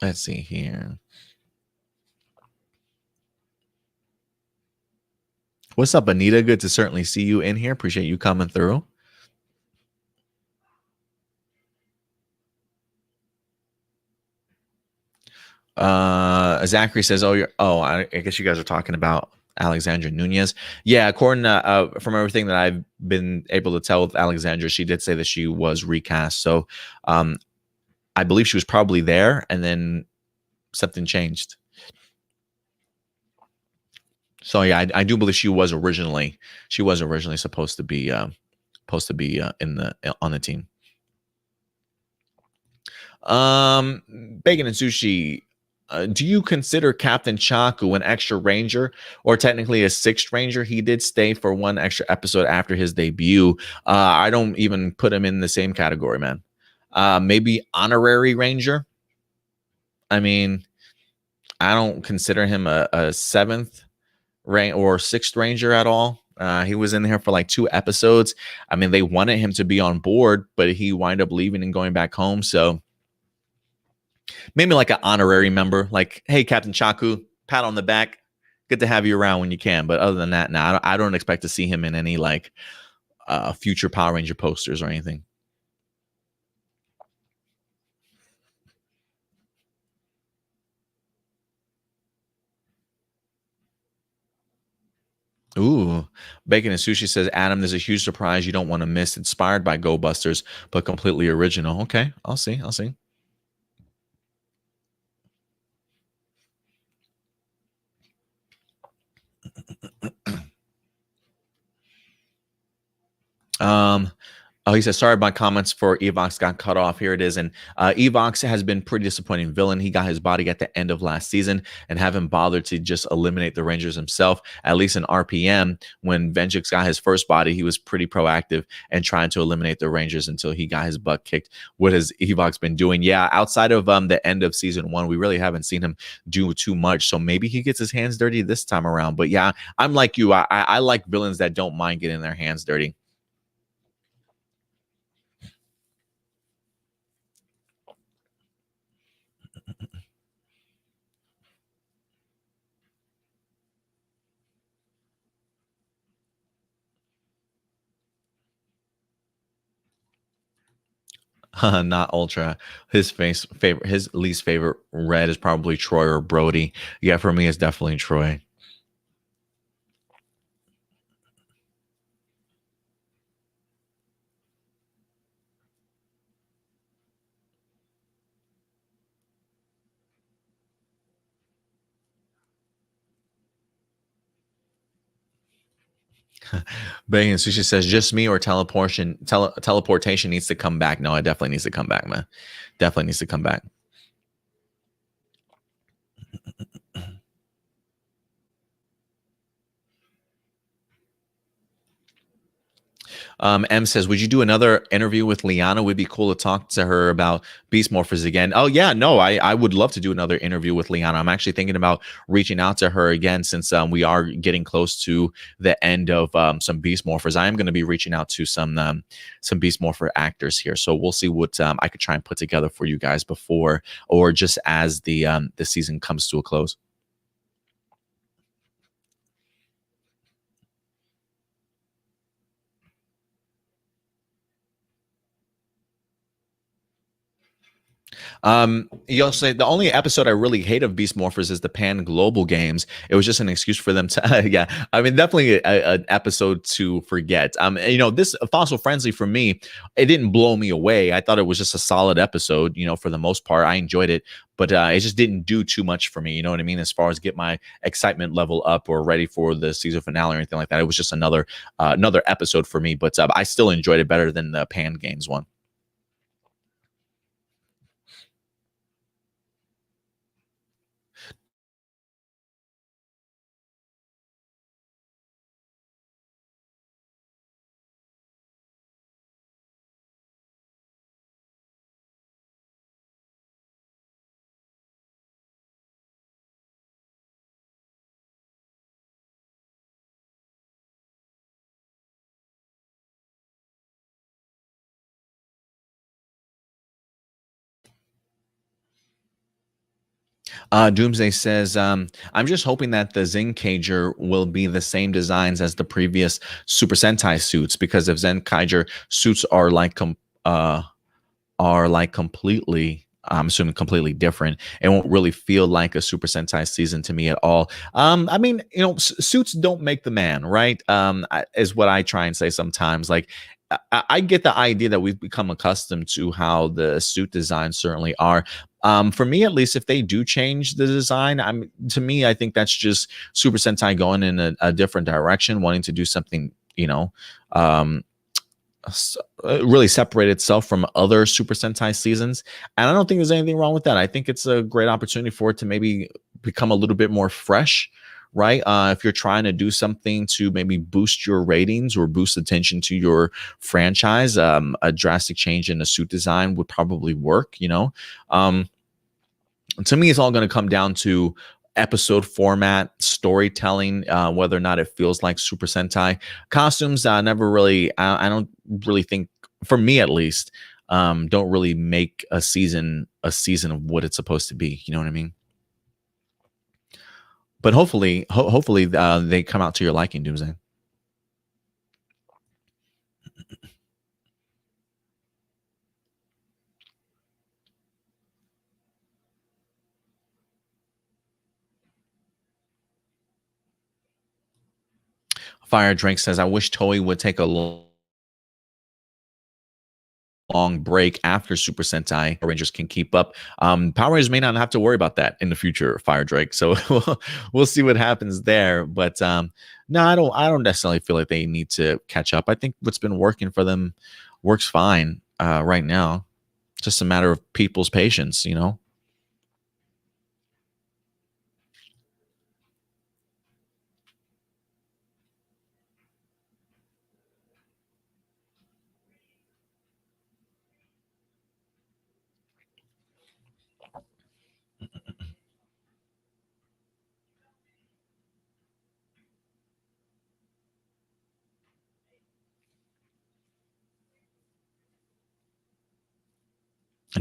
Let's see here. What's up, Anita? Good to certainly see you in here. Appreciate you coming through. Zachary says, I guess you guys are talking about Alexandra Nunez. Yeah, according from everything that I've been able to tell with Alexandra, she did say that she was recast. So um, I believe she was probably there, and then something changed. So yeah, I do believe she was originally supposed to be in the on the team. Bacon and Sushi. Do you consider Captain Chaku an extra ranger or technically a sixth ranger? He did stay for one extra episode after his debut. I don't even put him in the same category, man. Maybe honorary ranger. I mean, I don't consider him a seventh rank or sixth ranger at all. He was in here for like 2 episodes. I mean, they wanted him to be on board, but he wind up leaving and going back home. So maybe like an honorary member, like, hey, Captain Chaku, pat on the back. Good to have you around when you can. But other than that, nah, I don't expect to see him in any like future Power Ranger posters or anything. Ooh, Bacon and Sushi says, Adam, there's a huge surprise you don't want to miss. Inspired by Go Busters, but completely original. Okay, I'll see. I'll see. Um, Oh, he says, sorry, my comments for Evox got cut off. Here it is. And Evox has been pretty disappointing villain. He got his body at the end of last season and haven't bothered to just eliminate the Rangers himself. At least in RPM, when Venjix got his first body, he was pretty proactive and trying to eliminate the Rangers until he got his butt kicked. What has Evox been doing? Yeah, outside of the end of season 1, we really haven't seen him do too much. So maybe he gets his hands dirty this time around. But yeah, I'm like you. I like villains that don't mind getting their hands dirty. Not Ultra. His least favorite red is probably Troy or Brody. Yeah, for me, it's definitely Troy. Bang Sushi says, just me or teleportation needs to come back. No, it definitely needs to come back, man. Definitely needs to come back. M says, would you do another interview with Liana? Would be cool to talk to her about Beast Morphers again. Oh, yeah, no, I would love to do another interview with Liana. I'm actually thinking about reaching out to her again since we are getting close to the end of some Beast Morphers. I am going to be reaching out to some Beast Morpher actors here. So we'll see what I could try and put together for you guys before or just as the season comes to a close. You also say the only episode I really hate of Beast Morphers is the Pan Global games. It was just an excuse for them to, yeah. I mean, definitely an episode to forget. This Fossil Frenzy for me, it didn't blow me away. I thought it was just a solid episode. For the most part, I enjoyed it, but it just didn't do too much for me. You know what I mean? As far as get my excitement level up or ready for the season finale or anything like that. It was just another episode for me, but I still enjoyed it better than the Pan Games one. Doomsday says, I'm just hoping that the Zenkaiger will be the same designs as the previous Super Sentai suits, because if Zenkaiger suits are like completely I'm assuming completely different. It won't really feel like a Super Sentai season to me at all. I mean, suits don't make the man, right? Is what I try and say sometimes. Like, I get the idea that we've become accustomed to how the suit designs certainly are. For me, at least, if they do change the design, to me, I think that's just Super Sentai going in a different direction, wanting to do something, um, really separate itself from other Super Sentai seasons. And I don't think there's anything wrong with that. I think it's a great opportunity for it to maybe become a little bit more fresh, right? If you're trying to do something to maybe boost your ratings or boost attention to your franchise, a drastic change in the suit design would probably work, to me, it's all going to come down to episode format, storytelling, whether or not it feels like Super Sentai. Costumes, never really, I don't really think, for me at least, don't really make a season of what it's supposed to be. You know what I mean? But hopefully, they come out to your liking, Doomsday. Fire Drink says, I wish Toei would take a long break after Super Sentai. Power Rangers can keep up. Power Rangers may not have to worry about that in the future, Fire Drake. So we'll see what happens there. But no, I don't necessarily feel like they need to catch up. I think what's been working for them works fine right now. Just a matter of people's patience,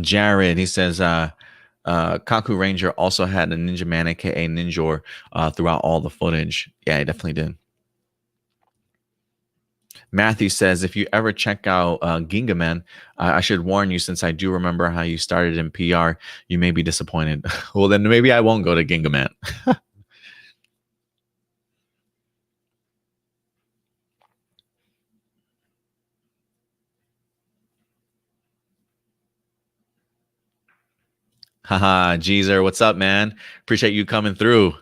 Jared, he says, Kaku Ranger also had a Ninja Man, aka Ninjor, throughout all the footage. Yeah, he definitely did. Matthew says, if you ever check out Gingaman, I should warn you, since I do remember how you started in PR, you may be disappointed. Well, then maybe I won't go to Gingaman. Haha, Jeezer, what's up, man? Appreciate you coming through.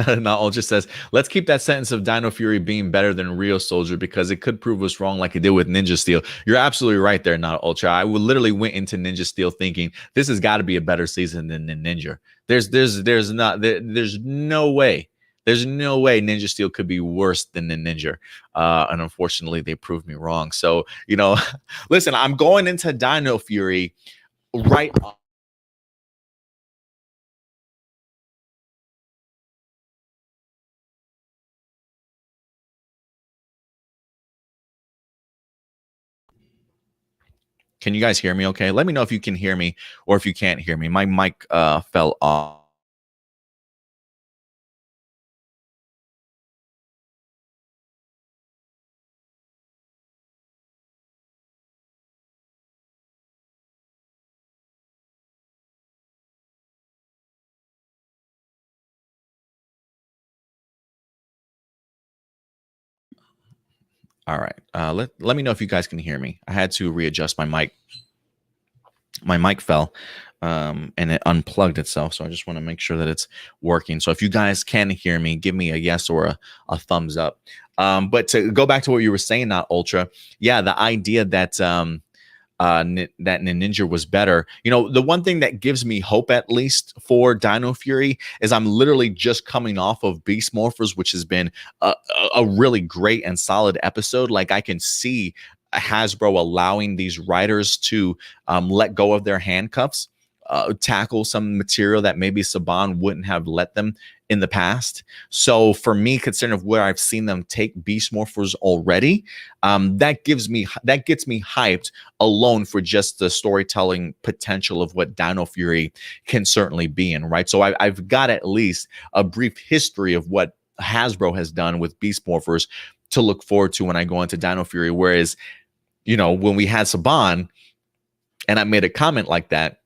Not Ultra says, let's keep that sentence of Dino Fury being better than Real Soldier because it could prove us wrong like it did with Ninja Steel. You're absolutely right there, Not Ultra. I would literally went into Ninja Steel thinking this has got to be a better season than Ninja. There's no way. There's no way Ninja Steel could be worse than the Ninja. And unfortunately, they proved me wrong. So, listen, I'm going into Dino Fury right on. Can you guys hear me okay? Let me know if you can hear me or if you can't hear me. My mic fell off. All right. Let me know if you guys can hear me. I had to readjust my mic. My mic fell and it unplugged itself. So I just want to make sure that it's working. So if you guys can hear me, give me a yes or a thumbs up. But to go back to what you were saying, Not Ultra, yeah, the idea that that Ninja was better. The one thing that gives me hope, at least for Dino Fury, is I'm literally just coming off of Beast Morphers, which has been a really great and solid episode. Like, I can see Hasbro allowing these writers to let go of their handcuffs, tackle some material that maybe Saban wouldn't have let them in the past. So for me, considering of where I've seen them take Beast Morphers already, that gets me hyped alone for just the storytelling potential of what Dino Fury can certainly be in, right? So I've got at least a brief history of what Hasbro has done with Beast Morphers to look forward to when I go into Dino Fury. Whereas, when we had Saban and I made a comment like that,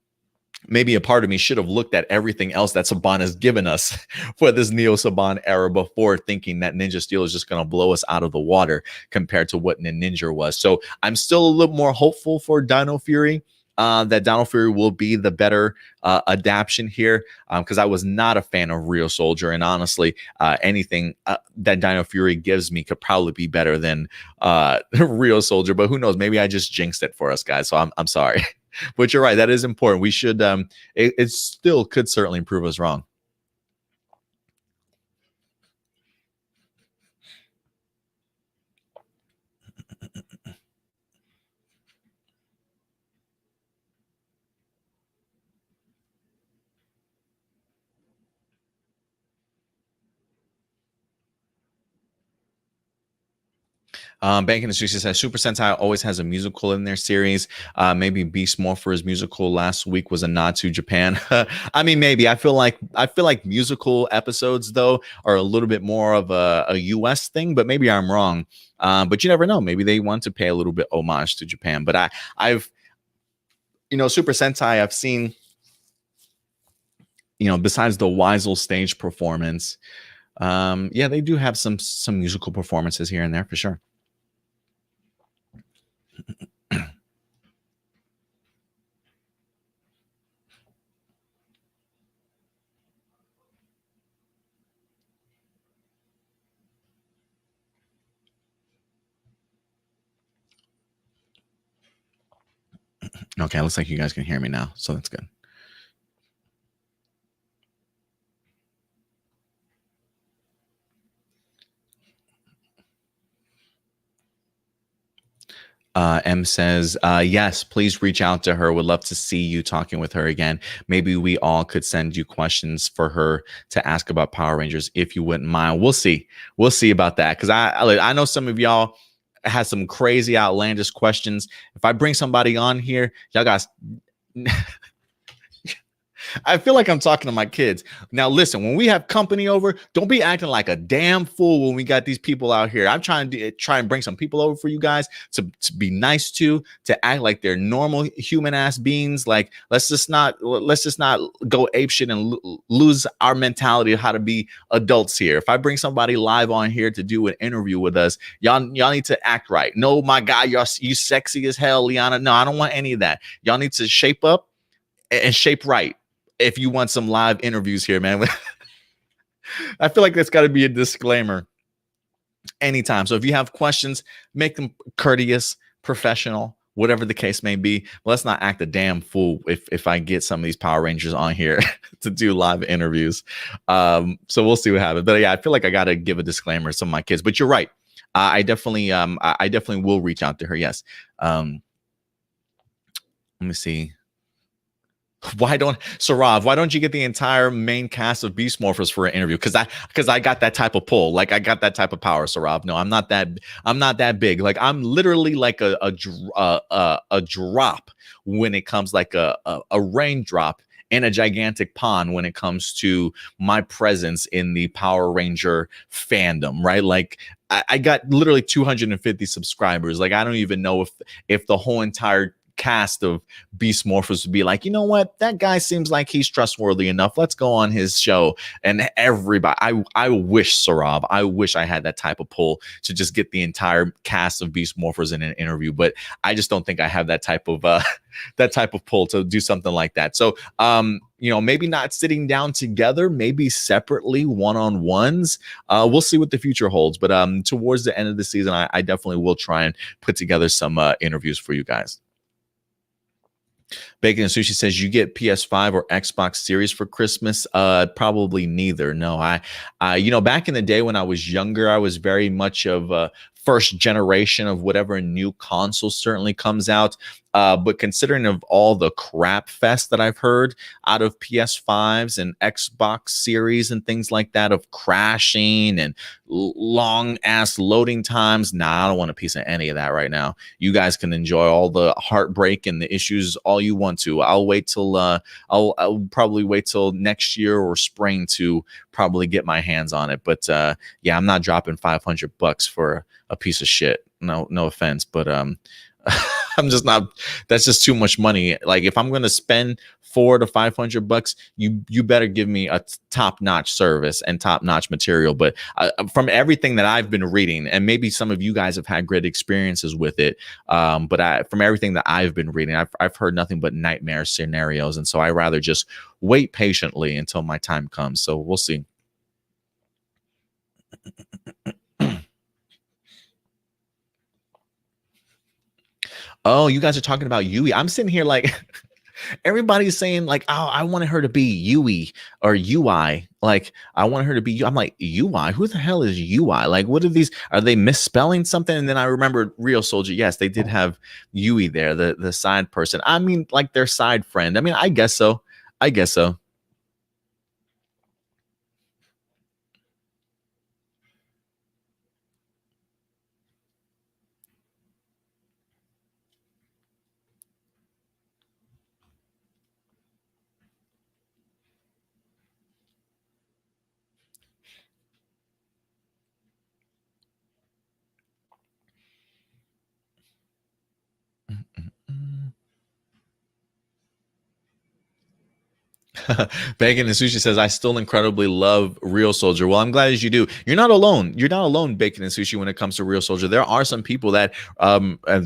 maybe a part of me should have looked at everything else that Saban has given us for this Neo Saban era before thinking that Ninja Steel is just going to blow us out of the water compared to what Ninja was. So I'm still a little more hopeful for Dino Fury. That Dino Fury will be the better adaptation here, because I was not a fan of Real Soldier, and honestly, anything that Dino Fury gives me could probably be better than Real Soldier. But who knows? Maybe I just jinxed it for us guys. So I'm sorry. But you're right. That is important. We should. It still could certainly prove us wrong. Banking and Sushi says Super Sentai always has a musical in their series. Maybe Beast Morphers musical last week was a nod to Japan. I mean, maybe. I feel like musical episodes though are a little bit more of a US thing, but maybe I'm wrong. But you never know. Maybe they want to pay a little bit homage to Japan. But I've Super Sentai, I've seen, besides the Weisel stage performance, yeah, they do have some musical performances here and there for sure. Okay, looks like you guys can hear me now, so that's good. M says, yes, please reach out to her. Would love to see you talking with her again. Maybe we all could send you questions for her to ask about Power Rangers if you wouldn't mind. We'll see. We'll see about that, because I know some of y'all has some crazy outlandish questions. If I bring somebody on here, y'all guys I feel like I'm talking to my kids. Now, listen, when we have company over, don't be acting like a damn fool when we got these people out here. I'm trying to try and bring some people over for you guys to be nice to act like they're normal human ass beings. Like, let's just not go apeshit and lose our mentality of how to be adults here. If I bring somebody live on here to do an interview with us, y'all need to act right. No, my God, you sexy as hell, Liana. No, I don't want any of that. Y'all need to shape up and shape right if you want some live interviews here, man. I feel like that's got to be a disclaimer anytime. So if you have questions, make them courteous, professional, whatever the case may be. Let's not act a damn fool if I get some of these Power Rangers on here to do live interviews. So we'll see what happens. But yeah, I feel like I got to give a disclaimer to some of my kids. But you're right. I definitely will reach out to her. Yes. Let me see. Why don't you get the entire main cast of Beast Morphers for an interview? Because I got that type of pull. Like, I got that type of power, Sarav. No, I'm not that big. Like, I'm literally like a drop when it comes, like a raindrop in a gigantic pond when it comes to my presence in the Power Ranger fandom, right? Like, I got literally 250 subscribers. Like, I don't even know if the whole entire cast of Beast Morphers would be like, you know what, that guy seems like he's trustworthy enough, let's go on his show. And everybody, I wish, Sarab, I wish I had that type of pull to just get the entire cast of Beast Morphers in an interview, but I just don't think I have that type of pull to do something like that. So maybe not sitting down together, maybe separately, one-on-ones. We'll see what the future holds, but towards the end of the season, I definitely will try and put together some interviews for you guys. Bacon and Sushi says, you get PS5 or Xbox Series for Christmas? Probably neither. No, I back in the day when I was younger, I was very much of a first generation of whatever new console certainly comes out. But considering of all the crap fest that I've heard out of PS5s and Xbox Series and things like that, of crashing and long ass loading times, I don't want a piece of any of that right now. You guys can enjoy all the heartbreak and the issues all you want to. I'll wait till I'll probably wait till next year or spring to probably get my hands on it. But yeah, I'm not dropping $500 for a piece of shit. No offense, but I'm just not. That's just too much money. Like if I'm gonna spend $400 to $500, you better give me a top notch service and top notch material. But from everything that I've been reading, and maybe some of you guys have had great experiences with it, but from everything that I've been reading, I've heard nothing but nightmare scenarios, and so I rather just wait patiently until my time comes. So we'll see. Oh, you guys are talking about Yui. I'm sitting here like everybody's saying like, oh, I wanted her to be Yui or UI. Like I want her to be. I'm like UI. Who the hell is UI? Like what are these? Are they misspelling something? And then I remembered Real Soldier. Yes, they did have Yui there, the side person. I mean, like their side friend. I mean, I guess so. I guess so. Bacon and Sushi says, I still incredibly love Real Soldier. Well, I'm glad as you do. You're not alone. You're not alone, Bacon and Sushi, when it comes to Real Soldier. There are some people that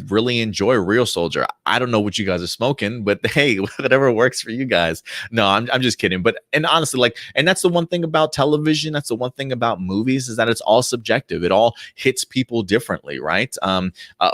really enjoy Real Soldier. I don't know what you guys are smoking, but hey, whatever works for you guys. No, I'm just kidding. But and honestly, like, and that's the one thing about television. That's the one thing about movies is that it's all subjective. It all hits people differently, right?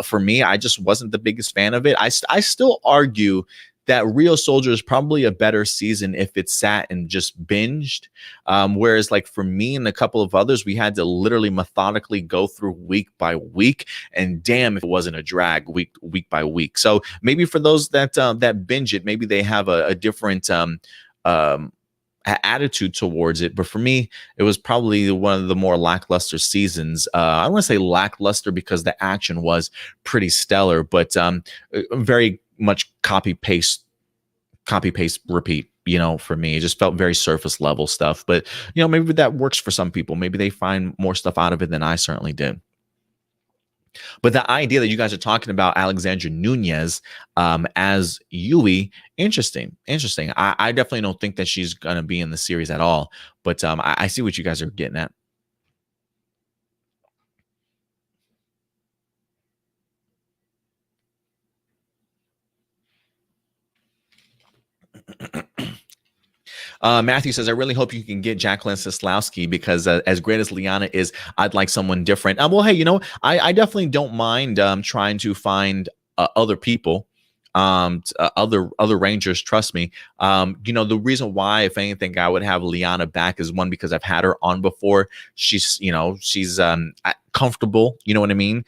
For me, I just wasn't the biggest fan of it. I still argue that Real Soldier is probably a better season if it sat and just binged. Whereas like for me and a couple of others, we had to literally methodically go through week by week. And damn, if it wasn't a drag week by week. So maybe for those that binge it, maybe they have a different attitude towards it. But for me, it was probably one of the more lackluster seasons. I want to say lackluster because the action was pretty stellar, but very much copy paste, repeat. You know, for me, it just felt very surface level stuff. But you know, maybe that works for some people. Maybe they find more stuff out of it than I certainly did. But the idea that you guys are talking about Alexandra Nunez as Yui, interesting. I definitely don't think that she's going to be in the series at all. But I see what you guys are getting at. Matthew says, I really hope you can get Jacqueline Sislowski because as great as Liana is, I'd like someone different. Well, hey, you know, I definitely don't mind trying to find other people, other Rangers. Trust me. You know, the reason why, if anything, I would have Liana back is one, because I've had her on before. She's comfortable. You know what I mean?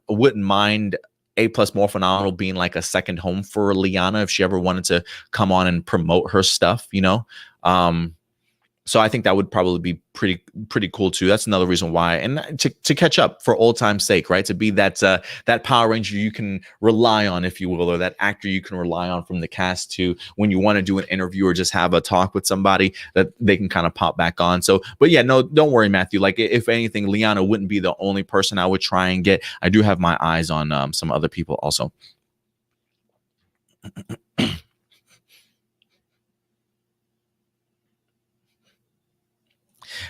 Wouldn't mind APlus Morphinominal being like a second home for Liana if she ever wanted to come on and promote her stuff, you know. So I think that would probably be pretty cool too. That's another reason why, and to catch up for old time's sake, right? To be that that Power Ranger you can rely on, if you will, or that actor you can rely on from the cast to when you want to do an interview or just have a talk with somebody that they can kind of pop back on. So, but yeah, no, don't worry, Matthew. Like if anything, Liana wouldn't be the only person I would try and get. I do have my eyes on some other people also.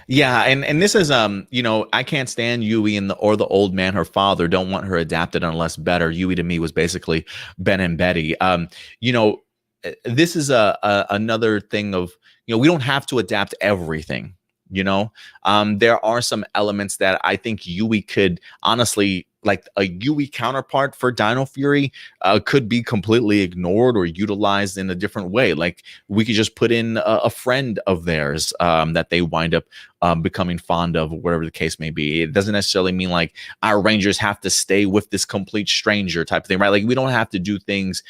Yeah, and this is you know, I can't stand Yui and the old man, her father. Don't want her adapted unless better. Yui to me was basically Ben and Betty. You know, this is another thing of, you know, we don't have to adapt everything. You know, there are some elements that I think Yui could honestly, like a Yui counterpart for Dino Fury, could be completely ignored or utilized in a different way. Like we could just put in a friend of theirs that they wind up becoming fond of, whatever the case may be. It doesn't necessarily mean like our Rangers have to stay with this complete stranger type of thing, right? Like we don't have to do things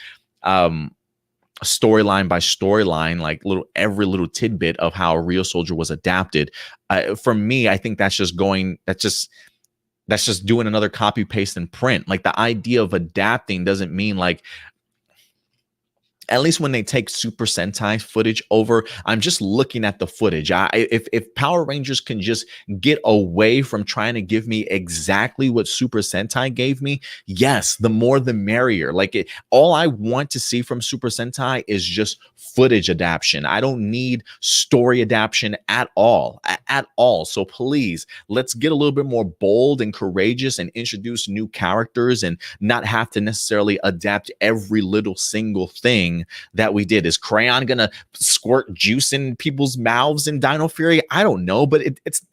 storyline by storyline, like every little tidbit of how a Real Soldier was adapted. For me, I think that's just doing another copy paste and print. Like the idea of adapting doesn't mean like at least when they take Super Sentai footage over, I'm just looking at the footage. If Power Rangers can just get away from trying to give me exactly what Super Sentai gave me, yes, the more the merrier. All I want to see from Super Sentai is just footage adaptation. I don't need story adaptation at all, at all. So please, let's get a little bit more bold and courageous and introduce new characters and not have to necessarily adapt every little single thing that we did. Is Crayon gonna squirt juice in people's mouths in Dino Fury? I don't know, but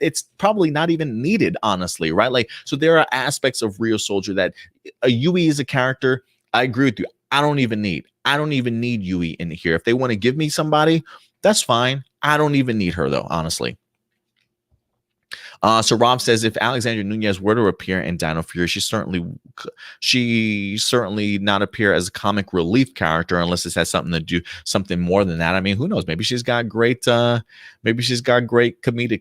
it's probably not even needed, honestly, right? So there are aspects of Real Soldier that a Yui is a character. I agree with you. I don't even need Yui in here. If they want to give me somebody, that's fine. I don't even need her though, honestly. So Rob says if Alexandra Nunez were to appear in Dino Fury, she certainly not appear as a comic relief character unless it has something to do something more than that. I mean, who knows? Maybe she's got great comedic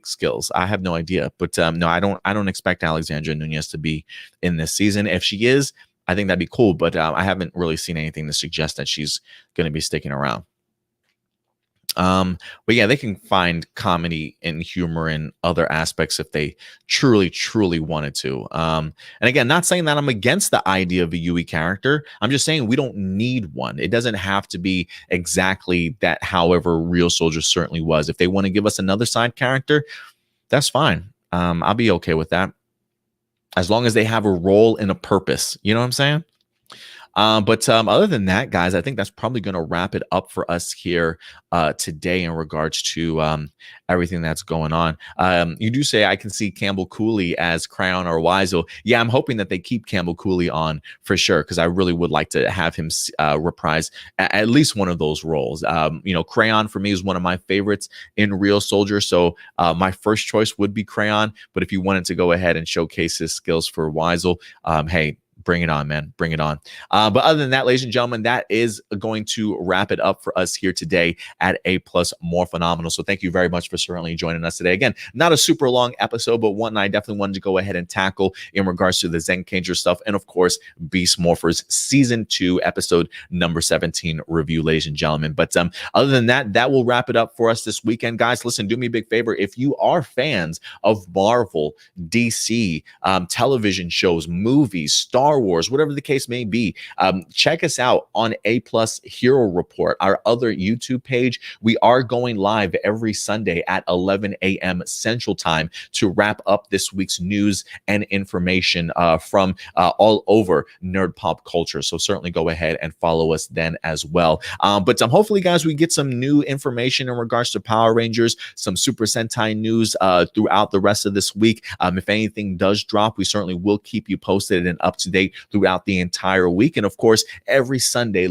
skills. I have no idea, but no, I don't expect Alexandra Nunez to be in this season. If she is, I think that'd be cool, but I haven't really seen anything to suggest that she's going to be sticking around. But yeah, they can find comedy and humor in other aspects if they truly wanted to. And again, not saying that I'm against the idea of a Yui character. I'm just saying we don't need one. It doesn't have to be exactly that. However, Real Soldier certainly was. If they want to give us another side character, that's fine. I'll be okay with that, as long as they have a role and a purpose. You know what I'm saying? But other than that, guys, I think that's probably going to wrap it up for us here today in regards to everything that's going on. You do say I can see Campbell Cooley as Crayon or Wiseau. Yeah, I'm hoping that they keep Campbell Cooley on for sure, because I really would like to have him reprise at least one of those roles. Crayon for me is one of my favorites in Real Soldier, so my first choice would be Crayon. But if you wanted to go ahead and showcase his skills for Wiseau, hey, bring it on, man. Bring it on. But other than that, ladies and gentlemen, that is going to wrap it up for us here today at APlus Morphinominal. So thank you very much for certainly joining us today. Again, not a super long episode, but one I definitely wanted to go ahead and tackle in regards to the Zenkaiger stuff. And of course, Beast Morphers Season 2, episode number 17 review, ladies and gentlemen. But other than that, that will wrap it up for us this weekend. Guys, listen, do me a big favor. If you are fans of Marvel, DC, television shows, movies, Star Wars, whatever the case may be, check us out on APlus Hero Report, our other YouTube page. We are going live every Sunday at 11 a.m. Central Time to wrap up this week's news and information from all over nerd pop culture. So certainly go ahead and follow us then as well. But hopefully, guys, we get some new information in regards to Power Rangers, some Super Sentai news throughout the rest of this week. If anything does drop, we certainly will keep you posted and up to date throughout the entire week. And of course, every Saturday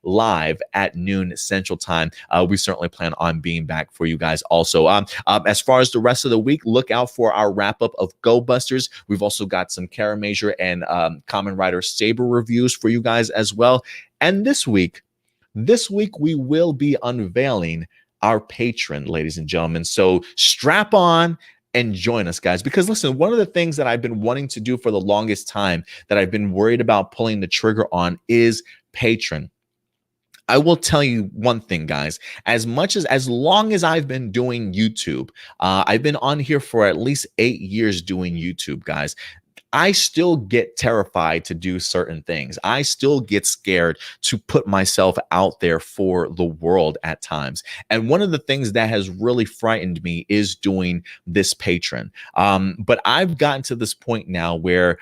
live at noon Central Time. We certainly plan on being back for you guys also. As far as the rest of the week, look out for our wrap up of Go Busters. We've also got some Kara Major and Kamen Rider Saber reviews for you guys as well. And this week we will be unveiling our patron, ladies and gentlemen. So strap on and join us, guys, because listen, one of the things that I've been wanting to do for the longest time that I've been worried about pulling the trigger on is Patreon. I will tell you one thing, guys, as long as I've been doing YouTube, I've been on here for at least 8 years doing YouTube, guys. I still get terrified to do certain things. I still get scared to put myself out there for the world at times. And one of the things that has really frightened me is doing this Patreon. But I've gotten to this point now where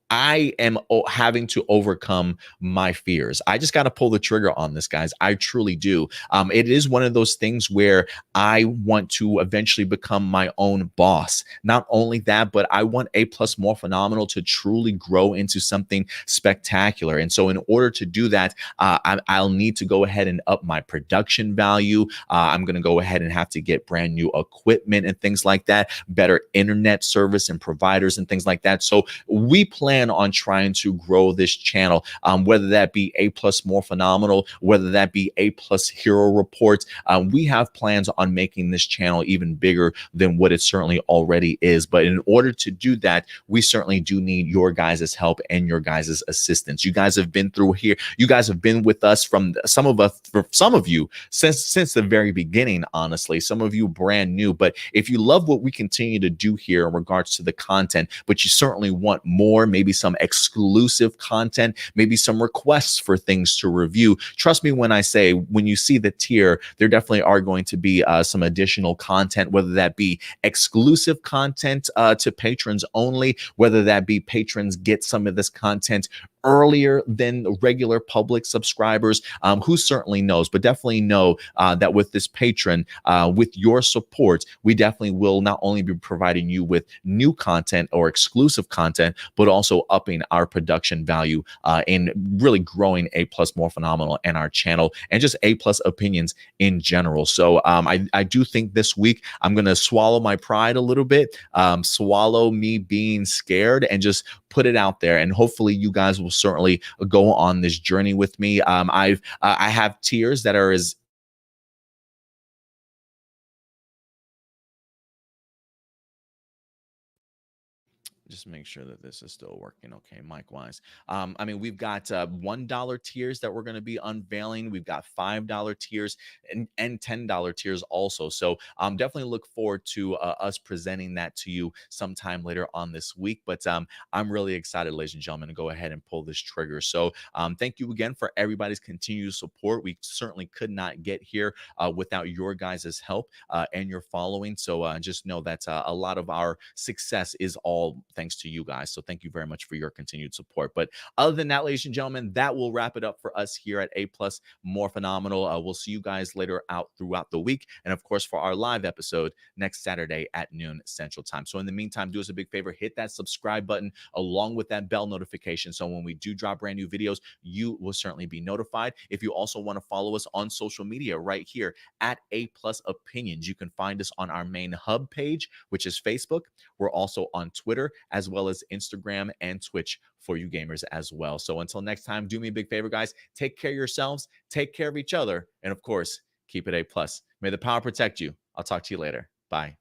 I am having to overcome my fears. I just got to pull the trigger on this, guys. I truly do. It is one of those things where I want to eventually become my own boss. Not only that, but I want APlus Morphinominal to truly grow into something spectacular. And so in order to do that, I'll need to go ahead and up my production value. I'm going to go ahead and have to get brand new equipment and things like that, better internet service and providers and things like that. So we plan plan on trying to grow this channel, whether that be APlus Morphinominal, whether that be APlus Hero Reports. We have plans on making this channel even bigger than what it certainly already is. But in order to do that, we certainly do need your guys' help and your guys' assistance. You guys have been through here. You guys have been with us for some of you since the very beginning, honestly. Some of you brand new. But if you love what we continue to do here in regards to the content, but you certainly want more, maybe some exclusive content, maybe some requests for things to review, trust me when I say, when you see the tier, there definitely are going to be some additional content, whether that be exclusive content to patrons only, whether that be patrons get some of this content earlier than regular public subscribers. Who certainly knows, but definitely know that with this patron, with your support, we definitely will not only be providing you with new content or exclusive content, but also upping our production value and really growing APlus More Phenomenal and our channel and just APlus opinions in general. So I do think this week I'm going to swallow my pride a little bit, swallow me being scared, and just put it out there. And hopefully you guys will certainly go on this journey with me. I have tiers that are as just make sure that this is still working okay mic wise. I mean, we've got $1 tiers that we're going to be unveiling. We've got $5 tiers and $10 tiers also. So definitely look forward to us presenting that to you sometime later on this week. But I'm really excited, ladies and gentlemen, to go ahead and pull this trigger. So thank you again for everybody's continued support. We certainly could not get here without your guys' help and your following. So just know that a lot of our success is all thanks to you guys. So thank you very much for your continued support. But other than that, ladies and gentlemen, that will wrap it up for us here at APlus More Phenomenal. We'll see you guys later out throughout the week. And of course, for our live episode next Saturday at noon Central Time. So in the meantime, do us a big favor, hit that subscribe button along with that bell notification. So when we do drop brand new videos, you will certainly be notified. If you also want to follow us on social media right here at APlus Opinions, you can find us on our main hub page, which is Facebook. We're also on Twitter, as well as Instagram and Twitch for you gamers as well. So until next time, do me a big favor, guys. Take care of yourselves, take care of each other, and of course, keep it A+. May the power protect you. I'll talk to you later. Bye.